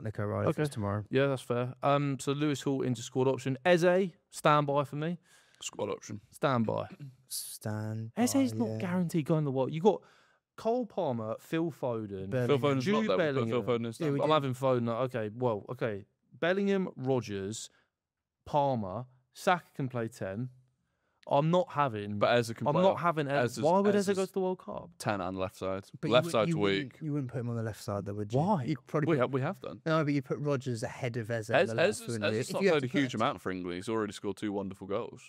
Nico O'Reilly tomorrow. Yeah, that's fair. So Lewis Hall into squad option. Eze, standby for me. Squad option. Standby. Eze's not guaranteed going to the World. You got Cole Palmer, Phil Foden, Jude Bellingham. Phil Foden is I'm having Foden. Okay. Bellingham, Rodgers, Palmer, Saka can play 10. I'm not having. But Eze can play. I'm not having Eze. Why would Eze go to the World Cup? 10 and left side. But left side's weak. You wouldn't put him on the left side, though, would you? Why? You'd probably we have done. No, but you put Rodgers ahead of Eze. Eze's not played a huge amount for England. He's already scored 2 wonderful goals.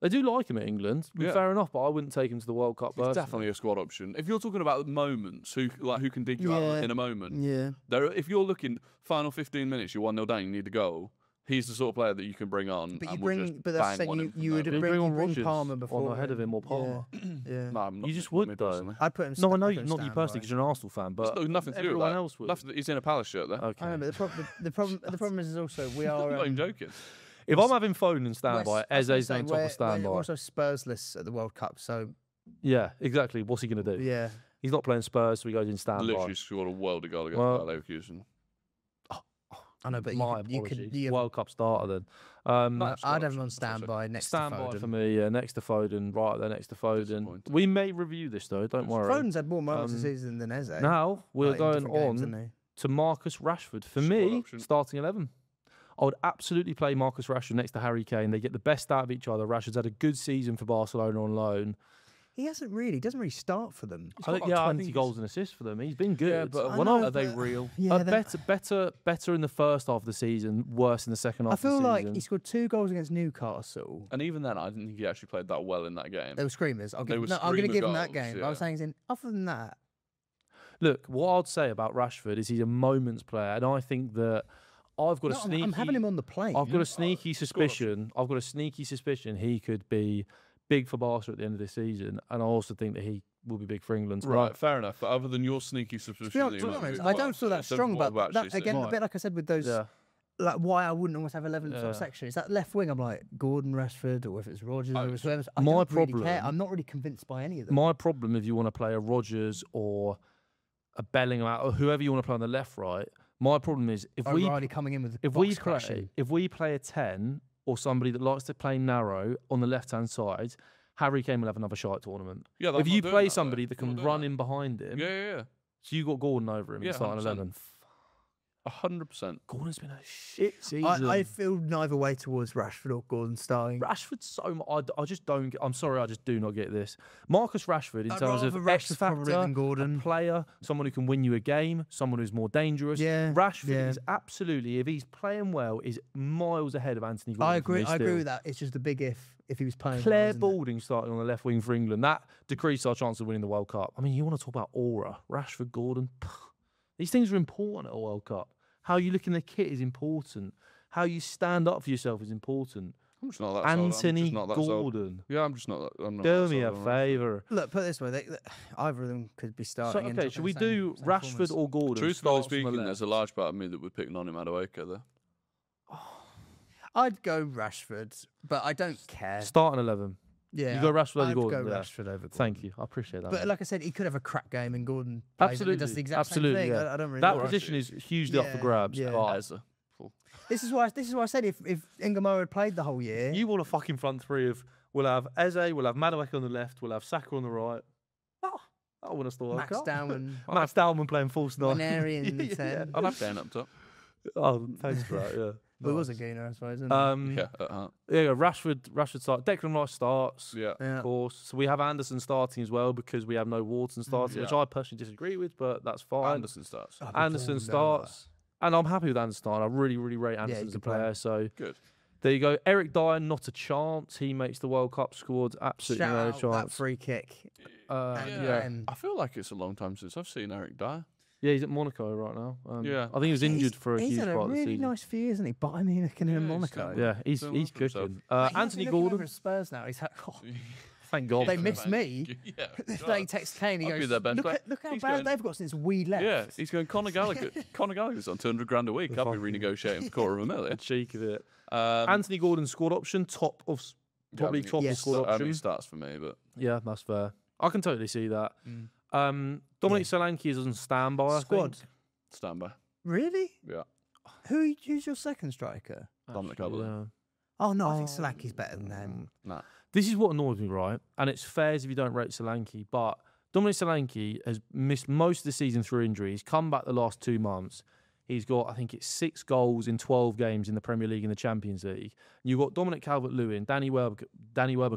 They do like him at England. Fair enough, but I wouldn't take him to the World Cup. He's definitely a squad option. If you're talking about moments, who can dig you out in a moment. Yeah. If you're looking final 15 minutes, you're 1-0 down, you need a goal. He's the sort of player that you can bring on. But that's saying you would bring Palmer before ahead of him or Palmer. Yeah. No, you just would though. Personally. I'd put him. No, I know not you personally because you're an Arsenal fan, but nothing to do with everyone that. else would. He's in a Palace shirt there. Okay. I know, but the problem is also we are. I'm not even joking. If I'm having Foden and standby, Eze's on top of standby. We're also Spursless at the World Cup, so yeah, exactly. What's he going to do? Yeah, he's not playing Spurs, so he goes in standby. Literally scored a world of goal against Leverkusen. I know, but you could World Cup starter then. I'd have him on standby next to Foden. Standby for me, yeah, next to Foden, right there next to Foden. We may review this though, don't worry. Foden's had more moments this season than Eze. Now we're going on to Marcus Rashford. For me, starting 11. I would absolutely play Marcus Rashford next to Harry Kane. They get the best out of each other. Rashford's had a good season for Barcelona on loan. He doesn't really start for them. I think 20 goals and assists for them. He's been good. Yeah, but are they real? Yeah, better in the first half of the season, worse in the second half of the season. I feel like he scored 2 goals against Newcastle. And even then, I didn't think he actually played that well in that game. They were screamers. I'm going to give him that game. But I was saying, other than that. Look, what I'd say about Rashford is he's a moments player. And I think that I've got a sneaky... I'm having him on the plane. I've got a sneaky suspicion he could be big for Barca at the end of this season, and I also think that he will be big for England. Right, fair enough. But other than your sneaky suspicion, I don't feel that strong about that. Again, a bit like I said with those, like why I wouldn't almost have 11 sort of section. Is that left wing? I'm like Gordon, Rashford, or if it's Rodgers, or whoever. I don't really care. I'm not really convinced by any of them. My problem, if you want to play a Rodgers or a Bellingham or whoever you want to play on the left, right. My problem is if we play a 10. Or somebody that likes to play narrow on the left-hand side, Harry Kane will have another shite tournament. Yeah, if you play somebody that can run in behind him, yeah. So you got Gordon over him, starting 11. 100%. Gordon's been a shit season. I feel neither way towards Rashford or Gordon starting. Rashford's so much. I just don't get. I'm sorry, I just do not get this. Marcus Rashford, in terms of X factor, than Gordon. a player, someone who can win you a game, someone who's more dangerous. Yeah, Rashford is absolutely, if he's playing well, is miles ahead of Anthony Gordon. I agree with that. It's just a big if he was playing. Claire Balding starting on the left wing for England, that decreased our chance of winning the World Cup. I mean, you want to talk about aura? Rashford, Gordon. These things are important at a World Cup. How you look in the kit is important. How you stand up for yourself is important. I'm just not that Anthony sold. Gordon. Yeah, I'm just not that. Do me a favour. Look, put it this way: either of them could be starting. So, okay, should we do Rashford or Gordon? Truthfully speaking, there's a large part of me that would pick Noni Madueke there. I'd go Rashford, but I don't care. Starting 11. Yeah, you go Rashford over I'd Gordon. Go Rashford over Gordon. Thank you, I appreciate that. But mate. Like I said, he could have a crap game, and Gordon plays it and does the exact same thing. Yeah. I don't really. That position is hugely up for grabs. Yeah. This is why I said if Ingamo had played the whole year, you want a fucking front three of we'll have Eze, we'll have Madueke on the left, we'll have Saka on the right. I want to start Max Dowman, Max Dowman playing false nine. Nwaneri in the 10. I'll have Dan up top. Oh, thanks for that. Yeah. Well, it was a gainer, I suppose. Isn't Yeah, Rashford start. Declan Rice starts, yeah, of course. So we have Anderson starting as well because we have no Wharton starting, which I personally disagree with, but that's fine. Anderson starts. Anderson starts, and I'm happy with Anderson starting. I really, really rate Anderson as a player. So good. There you go. Eric Dyer, not a chance. He makes the World Cup squad. Absolutely no chance. That free kick. Yeah. I feel like it's a long time since I've seen Eric Dyer. Yeah, he's at Monaco right now. Yeah, I think he was injured for a huge part of the season. He's had a really nice few years, isn't he? Bayern Munich and in Monaco. Yeah, he's cooking. Anthony Gordon. Over Spurs now. He's thank God. They miss me. Yeah, they text Kane. He goes, look how bad they've got since we left. Yeah, he's going Conor Gallagher. Conor Gallagher's on $200,000 a week. I'll be renegotiating for $250,000. Cheek of it. Anthony Gordon squad option, probably top of squad option. He starts for me, but yeah, that's fair. I can totally see that. Dominic Solanke is on standby. Squad. Standby. Really? Yeah. Who's your second striker? Dominic Calvert-Lewin. Oh no, I think Solanke's better than him. Nah. This is what annoys me, right? And it's fair if you don't rate Solanke, but Dominic Solanke has missed most of the season through injury. He's come back the last 2 months. He's got, I think it's 6 goals in 12 games in the Premier League and the Champions League. You've got Dominic Calvert-Lewin, Danny Welbeck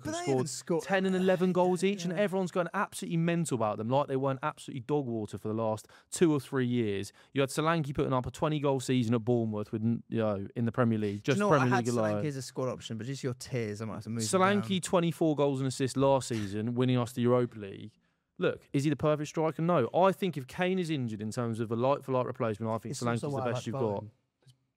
have scored 10 and 11 goals each, and everyone's going absolutely mental about them, like they weren't absolutely dog water for the last 2 or 3 years. You had Solanke putting up a 20-goal season at Bournemouth with, in the Premier League, just Premier League alone. Solanke as a squad option, but just your tiers, I might have to move Solanke, 24 goals and assists last season, winning us the Europa League. Look, is he the perfect striker? No. I think if Kane is injured in terms of a like-for-like replacement, I think Solanke's the best you've got.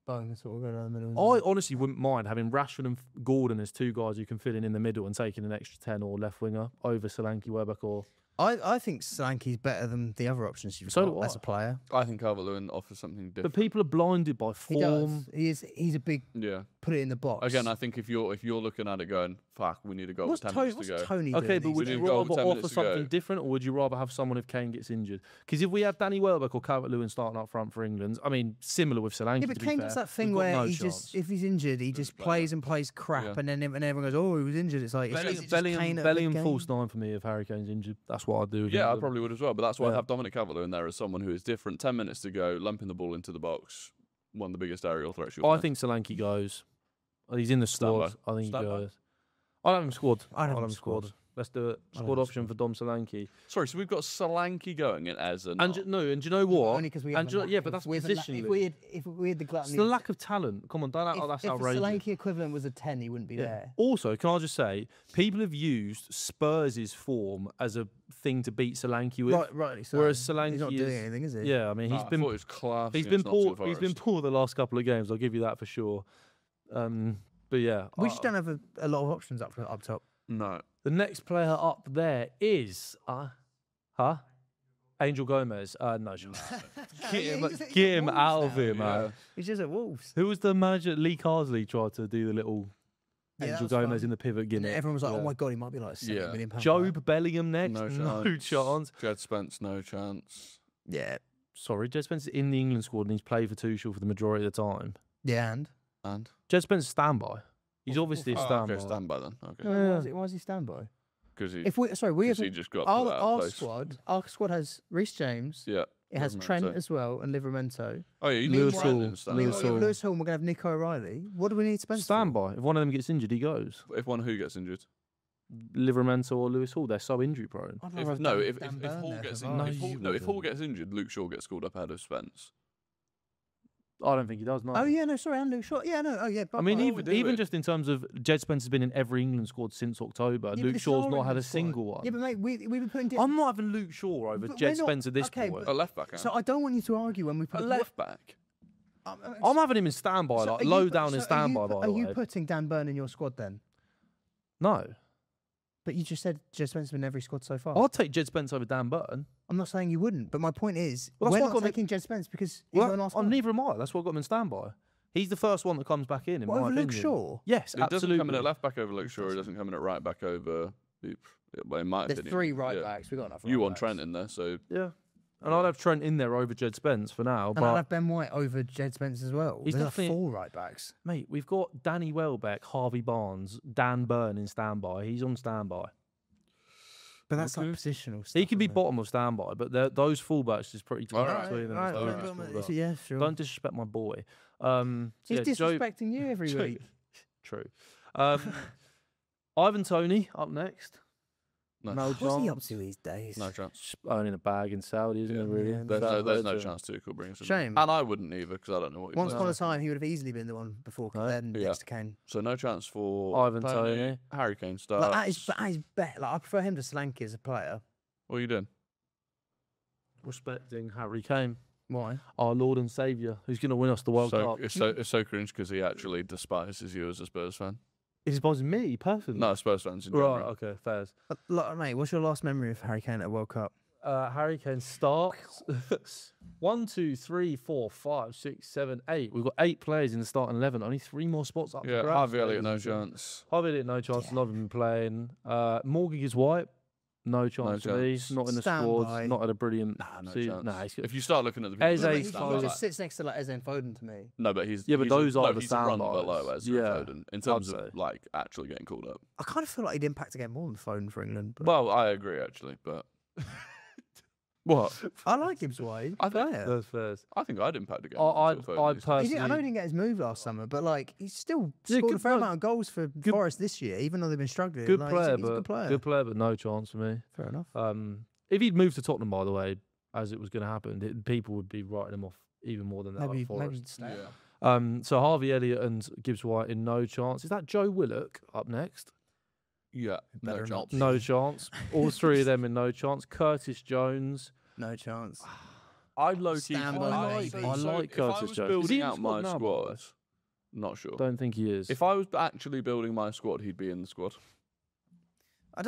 Bowen sort of going down the middle. I honestly wouldn't mind having Rashford and Gordon as 2 guys who can fill in the middle and taking an extra 10 or left winger over Solanke, Welbeck or... I think Solanke's better than the other options you've got as a player. I think Calvert-Lewin offers something different. But people are blinded by form. He does. He's a big... Yeah. Put it in the box. Again, I think if you're looking at it going, fuck, we need to go with 10 minutes to go. Tony okay, but would you rather offer something different, or would you rather have someone if Kane gets injured? Because if we have Danny Welbeck or Calvert-Lewin starting up front for England, I mean, similar with Solanke. Yeah, but Kane does that thing where if he's injured, he just plays and plays crap, and then everyone goes, "Oh, he was injured." It's like Bellingham false 9 for me if Harry Kane's injured. That's what I'd do. Yeah, I probably would as well. But that's why I have Dominic Calvert-Lewin there as someone who is different. 10 minutes to go, lumping the ball into the box, one of the biggest aerial threats. I think Solanke goes. He's in the squad. I think he goes. I don't have him squad. I don't have him squad. Let's do it. Squad option for Dom Solanke. Sorry, so we've got Solanke going in as a... And do you know what? Only because we have but that's positionally. If we had the gluttony... It's the lack of talent. Come on, don't act like that's outrageous. If the Solanke equivalent was a 10, he wouldn't be there. Also, can I just say, people have used Spurs' form as a thing to beat Solanke with. Rightly so. Whereas Solanke he's not doing anything, is he? Yeah, I mean, he's been... class. He's been poor the last couple of games, I'll give you that for sure. But yeah. We just don't have a lot of options up top. No. The next player up there is... Angel Gomez. No chance. Get him out of here, man. He's just at Wolves. Who was the manager? Lee Carsley tried to do the little Angel Gomez in the pivot gimmick. Everyone was like, oh my God, he might be like £70 million. Job Bellingham next? No chance. Jed Spence, no chance. Yeah. Sorry, Jed Spence is in the England squad and he's played for Tuchel for the majority of the time. Yeah, and? Jed Spence is standby. He's obviously a standby. Okay, standby then. Okay. Why is he standby? Because he just got our squad. Our squad has Reece James. Yeah. It has Trent as well and Livramento. Oh yeah, you Lewis need Hall. Lewis Hall, and we're gonna have Nico O'Reilly. What do we need to spend? Standby. If one of them gets injured, he goes. If one who gets injured? Livramento or Lewis Hall, they're so injury prone. If Hall gets injured, Luke Shaw gets called up ahead of Spence. I don't think he does. No. Oh yeah, no, sorry, and Luke Shaw. Yeah, no, oh yeah. I mean, even just in terms of Jed Spence has been in every England squad since October. Yeah, Luke Shaw's not had a single one. Yeah, but mate, we've been putting. I'm not having Luke Shaw over Jed Spence at this point. A left back. So I don't want you to argue when we put a left back. I'm having him in standby, like low down in standby. Are you putting Dan Burn in your squad then? No. But you just said Jed Spence has been in every squad so far. I'll take Jed Spence over Dan Burn. I'm not saying you wouldn't, but my point is, we're not taking Jed Spence because he's on our squad. Neither am I. That's why I got him in standby. He's the first one that comes back in my opinion. Luke Shaw? Yes, it absolutely. It doesn't come in at left back over Luke Shaw. It doesn't come in at right back over... Well, in my There's opinion, 3 right backs. We got enough. You want Trent in there, so... Yeah. And I'd have Trent in there over Jed Spence for now. And I'd have Ben White over Jed Spence as well. There's definitely 4 right backs. Mate, we've got Danny Welbeck, Harvey Barnes, Dan Burn in standby. He's on standby. But that's like positional stuff. He can be bottom of standby, but those fullbacks is pretty tight between them. Yeah, sure. Don't disrespect my boy. He's disrespecting you every week. True. Ivan Toney up next. No chance. What's he up to these days? No chance. Earning a bag in Saudi, isn't it? Really? There's no chance Tuchel brings him. Shame. And I wouldn't either because I don't know what. Once upon a time, he would have easily been the one before then next to Kane. So no chance for Ivan Toney. Harry Kane starts. Like, that is better. Like, I prefer him to Solanke as a player. What are you doing? Respecting Harry Kane. Why? Our Lord and Saviour, who's going to win us the World Cup. It's so cringe because he actually despises you as a Spurs fan. He despises me personally. No, Spurs fans in general. Right, okay, fairs. Mate, what's your last memory of Harry Kane at a World Cup? Harry Kane starts 1, 2, 3, 4, 5, 6, 7, 8. We've got 8 players in the starting 11. Only 3 more spots up. Yeah, Harvey Elliott, no chance. Harvey Elliott, no chance. Not even playing. Morgan is White. No chance for me. Not in the squad. Not at a brilliant. No chance. If you start looking at the people, he just sits next to like Eze and Foden to me. No, but he's but those are the standbys. Below Eze and Foden in terms of like actually getting called up. I kind of feel like he'd impact again more than Foden for England. But... Well, I agree actually, but what? I like him, Sway. That's fair. I think I'd impact again. I personally, I know he didn't get his move last summer, but like he's still scored a fair amount of goals for Forest this year, even though they've been struggling. Good like, player, he's a good player. Good player, but no chance for me. Fair enough. If he'd moved to Tottenham, by the way, as it was going to happen, people would be writing him off even more than that. Maybe stay. So Harvey Elliott and Gibbs White in no chance. Is that Joe Willock up next? Yeah, no chance. No chance. All 3 of them in no chance. Curtis Jones. No chance. I like Curtis Jones. Is he out my squad? Not sure. Don't think he is. If I was actually building my squad, he'd be in the squad. I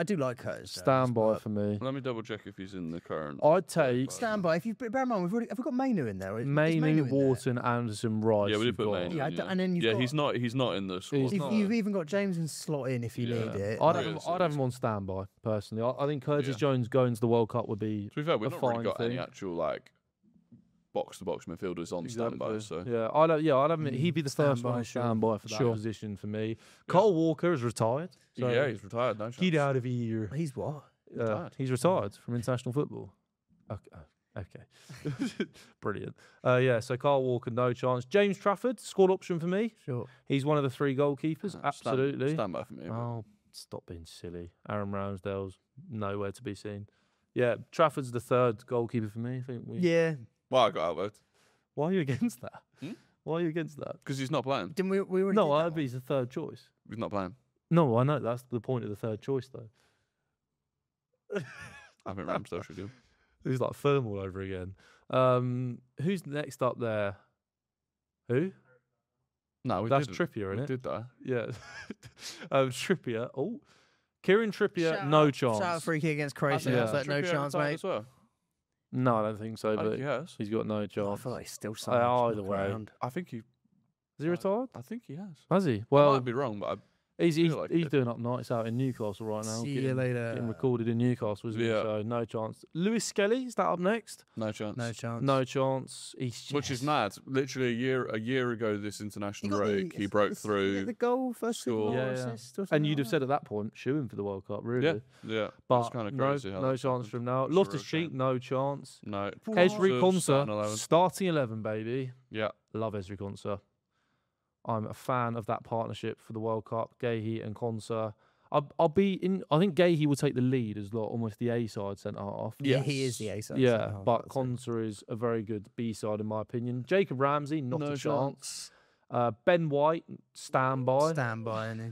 do like Curtis. Standby for me. Let me double check if he's in the current. I'd take standby. If you bear in mind, have we got Mainu in there? Mainu, Wharton, Anderson, Rice. Yeah, we did put Mainu. Yeah, and then he's not in the squad. You've even got James and slot in if you need it. I'd have him on standby personally. I think Curtis Jones going to the World Cup would be. To be fair, we've not really got thing. any actual like box-to-box midfielders on standby. So I'd have him. He'd be the first one on standby for that position for me. Cole Walker is retired. So he's retired. No chance. Get out of here. He's what? He's retired from international football. Okay. Brilliant. So Carl Walker, no chance. James Trafford, squad option for me. Sure. He's one of the 3 goalkeepers. Absolutely. Standby for me. Oh, stop being silly. Aaron Ramsdale's nowhere to be seen. Yeah, Trafford's the 3rd goalkeeper for me. I think Yeah. Well, I got outvoted. Why are you against that? Why are you against that? Because he's not playing. Didn't we already No, I'd be the 3rd choice. He's not playing. No, I know. That's the point of the 3rd choice, though. I think Ramsdale should do. Who's like firm all over again. Who's next up there? Who? No, that's Trippier, isn't it? We did that. Yeah. Trippier. Oh, Kieran Trippier, no chance. Shout out free kick against Croatia. No chance, mate. As well. No, I don't think so. But he has. He's got no chance. I feel like he's still either way. I think he. Is he retired? I think he has. Has he? Well, I'd be wrong, but He's doing up nights out in Newcastle right now. See you later. Getting recorded in Newcastle, isn't he? So no chance. Lewis Skelly, is that up next? No chance. No chance. No chance. Which is mad. Literally a year ago, this international break, he broke through. The goal, first goal, assist. And you'd have said at that point, shoe him for the World Cup, really. Yeah. But that's kind of crazy. No chance from now. Loftus-Cheek, no chance. No. Esri Konsa, starting 11, baby. Yeah. Love Esri Konsa. I'm a fan of that partnership for the World Cup. Gahey and Konsa. I'll be in. I think Gahey will take the lead as almost the A side centre half. Yeah, he is the A side. Yeah, but Konsa is a very good B side in my opinion. Jacob Ramsey, not a chance. Ben White, standby.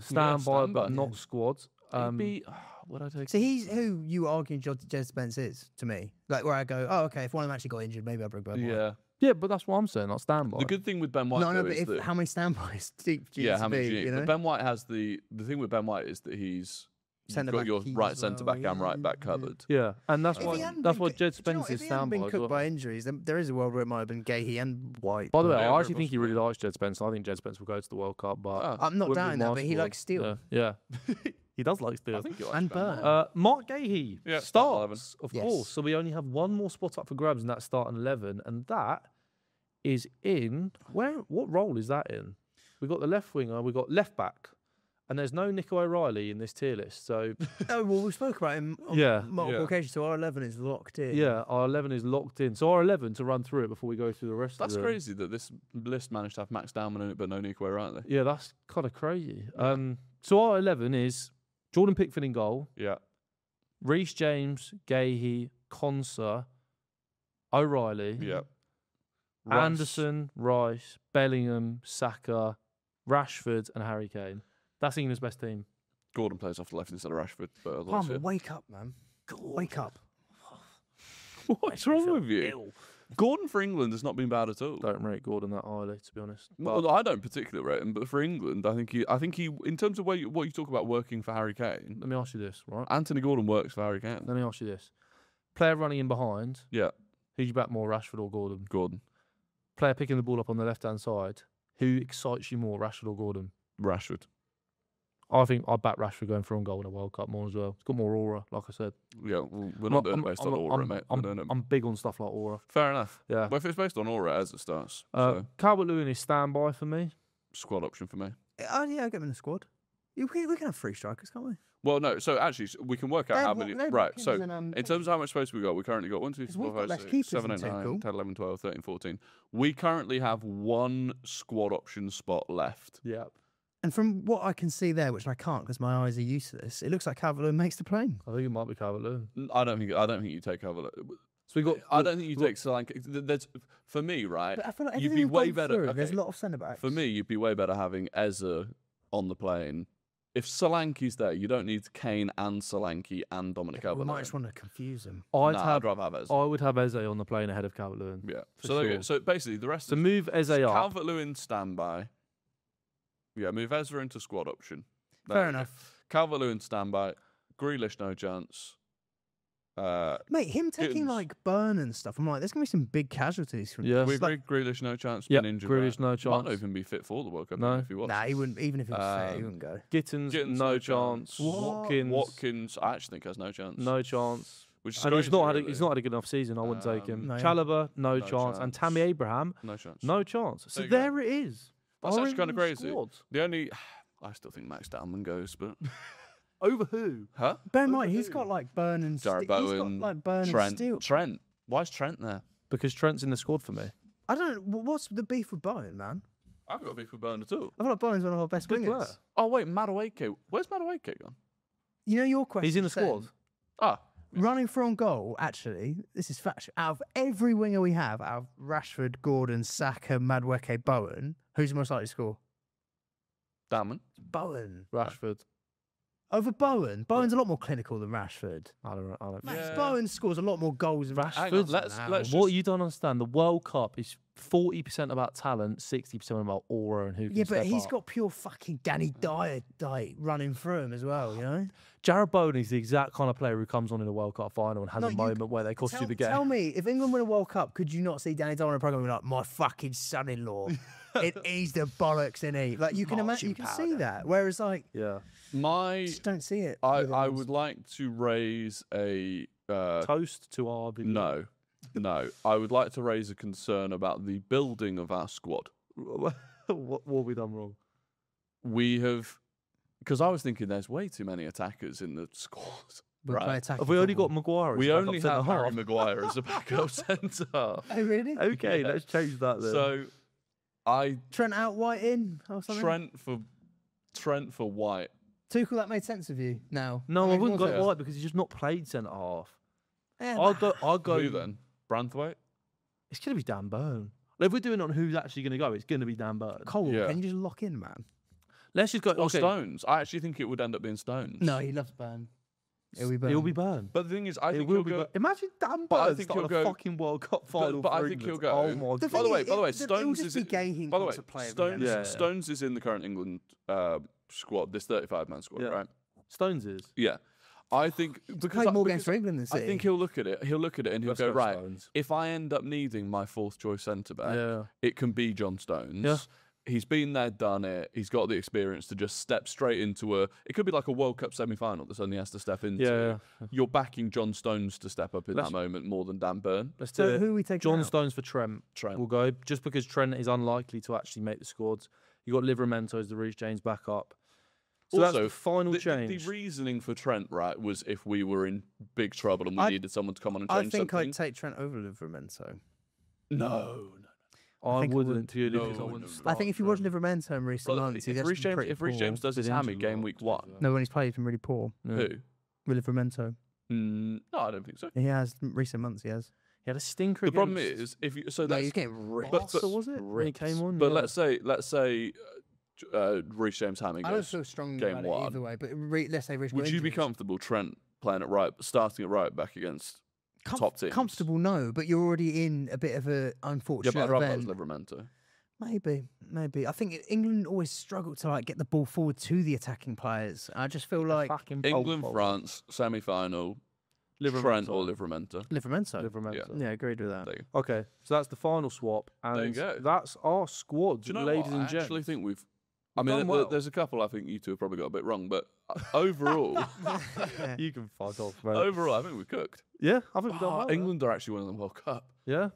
Standby, but not squad. What I take? So he's who you arguing Jed Spence is to me. Like where I go, oh okay, if one of them actually got injured, maybe I'll bring Ben White. Yeah, but that's what I'm saying. Not standby. The good thing with Ben White, but how many standbys do you how many? You know? Ben White has the thing with Ben White is that you've got your right centre back and right back covered. Yeah, and that's why Jed Spence is standby. If he hadn't been cooked by injuries, then there is a world where it might have been Gahey and White. By the way, I actually think he really likes Jed Spence. I think Jed Spence will go to the World Cup, but I'm not doubting that. But he likes steel. Yeah. He does like steel. I think he likes and burn. Mark Gahey starts, of yes. course. So we only have one more spot up for grabs, and that's starting 11, and that is in what role is that in? We've got the left winger, we've got left back, and there's no Nico O'Reilly in this tier list. So we spoke about him on multiple occasions. So our 11 is locked in. Yeah, our 11 is locked in. So our 11 to run through it before we go through the rest. That's crazy that this list managed to have Max Dowman in it, but no Nico O'Reilly. Yeah, that's kind of crazy. So our 11 is Jordan Pickford in goal. Yeah. Reece James, Gahey, Konsa, O'Reilly. Yeah. Anderson, Rice, Bellingham, Saka, Rashford, and Harry Kane. That's England's best team. Gordon plays off the left instead of Rashford. But Palmer, wake up, man. Wake up. What's wrong with you? Gordon for England has not been bad at all. Don't rate Gordon that highly, to be honest. Well, I don't particularly rate him, but for England, I think he, in terms of what you talk about working for Harry Kane. Let me ask you this, right? Anthony Gordon works for Harry Kane. Let me ask you this: player running in behind. Yeah. Who you back more, Rashford or Gordon? Gordon. Player picking the ball up on the left-hand side. Who excites you more, Rashford or Gordon? Rashford. I think I'd back Rashford going for on goal in a World Cup more as well. It's got more aura, like I said. Yeah, well, we're not doing it based on aura, mate. I'm big on stuff like aura. Fair enough. Yeah. Well, if it's based on aura as it starts. Calvert-Lewin is standby for me. Squad option for me. Oh, yeah, I'll get him in the squad. We can have 3 strikers, can't we? Well, no. So actually, we can work out how many. Right. So in terms of how much space we got, we currently got 1, 2, 3, 4, 5, 6, 7, 8, 9, 10, 11, 12, 13, 14. We currently have 1 squad option spot left. Yeah. And from what I can see there, which I can't because my eyes are used to this, it looks like Calvert-Lewin makes the plane. I think it might be Calvert-Lewin. I don't think you take Calvert-Lewin. So I don't think you take Solanke. That's for me, right? But I feel like you'd be way better. Okay. There's a lot of centre backs. For me, you'd be way better having Eze on the plane. If Solanke's there, you don't need Kane and Solanke and Dominic Calvert-Lewin. We might just want to confuse them. I'd rather have Eze. I would have Eze on the plane ahead of Calvert-Lewin. Yeah. So basically, the rest. So move Eze up. Calvert-Lewin standby. Yeah, move Eze into squad option. Fair enough. Calvert-Lewin standby. Grealish no chance. Mate, him taking like Burn and stuff. I'm like, there's gonna be some big casualties from. Yeah, we agree. Grealish no chance. Been injured. Grealish no chance. Might not even be fit for the World Cup. No, if he was. Nah, he wouldn't. Even if he was fit, he wouldn't go. Gittins no chance. Watkins, I actually think has no chance. No chance. Which is and he's not had a good enough season. I wouldn't take him. Chalobah, no chance. And Tammy Abraham, no chance. No chance. So there it is. That's actually kind of crazy. The only, I still think Max Dowman goes, but. Over who? Huh? Bear in mind, he's got like Burn and Jarrett Bowen, he's got like Burn Trent. and Steele. Trent. Why is Trent there? Because Trent's in the squad for me. I don't. What's the beef with Bowen, man? I've got beef with Bowen at all. I feel like Bowen's one of our best wingers. Player. Oh wait, Madueke. Where's Madueke gone? You know your question. He's in the squad. Running for on goal. Actually, this is factual. Out of every winger we have, out of Rashford, Gordon, Saka, Madueke, Bowen, who's most likely to score? Damon. Bowen. Rashford. Over Bowen. Bowen's a lot more clinical than Rashford. I don't. Max Bowen scores a lot more goals than Rashford. Let's what you don't understand, the World Cup is 40% about talent, 60% about aura and who can but he's up. got pure fucking Danny Dyer running through him as well, you know? Jarrett Bowen is the exact kind of player who comes on in a World Cup final and has a moment where they cost you the game. Tell me, if England win a World Cup, could you not see Danny Dyer on a programme and be like, my fucking son-in-law? it eased the bollocks in he. Like you can imagine, you can see that. Whereas like, just don't see it. I would like to raise a toast to our. No. I would like to raise a concern about the building of our squad. what have we done wrong? We have, because I was thinking there's way too many attackers in the squad. Right. Have we only got Maguire? We only have Harry Maguire as a backup centre. Oh, really? Okay, let's change that then. So, Trent out, White in, or something? Trent for White. Tuchel, that made sense of you now. No, I wouldn't go White because he's just not played centre half. Yeah, I'll go. Who then? Branthwaite? It's going to be Dan Burn. If we're doing it on who's actually going to go, it's going to be Dan Burn. Cole, can you just lock in, man? Let's just go. Or Stones. I actually think it would end up being Stones. No, he loves Burn. He'll be Burn. But the thing is, I think he'll go. Imagine Dan Burn starting a fucking World Cup final. But I think he'll go. Oh my God. By the way, Stones is. By the way, Stones is in the current England squad. This 35-man squad, right? Stones is. Yeah. I think because played more games for England than City. I think he'll look at it. He'll look at it and he'll go, right. Stones. If I end up needing my fourth choice centre back, it can be John Stones. Yeah. He's been there, done it. He's got the experience to just step straight into it could be like a World Cup semi-final that Sonny has to step into. Yeah. You're backing John Stones to step up in that moment more than Dan Burn. Let's do it. Who are we taking John out? Stones for Trent. We'll go just because Trent is unlikely to actually make the squads. You got Livramento as the Reece James backup. So also, that's the final change. The reasoning for Trent, right, was if we were in big trouble and we needed someone to come on and change something. I think I'd take Trent over Livramento. No. I wouldn't. I think if you watch Livramento in recent months, if Reece James does his hammy game week 1. No, when he's played, he's been really poor. Who? Livramento. No, I don't think so. He has recent months. He has. He had a stinker. The problem is if you he's getting ripped. So was it when he came on? But let's say Reece James hammy goes. I don't feel strongly game about one. it either way. But let's say Reece. Would you be comfortable Trent playing at right, starting at right back against top teams? Comfortable, no. But you're already in a bit of an unfortunate but I'd rather event. Livramento. Maybe. I think England always struggle to get the ball forward to the attacking players. I just feel like England, France, semi-final, Trent or Livramento. Livramento. Yeah, agreed with that. Okay, so that's the final swap, and there you go. That's our squad, Do you know ladies what? and gents. I actually think we've. I mean, there's a couple I think you two have probably got a bit wrong, but overall, you can fuck off, mate. Overall, I think we've cooked. Yeah, I think we've done well. England are actually winning the World Cup. Yeah.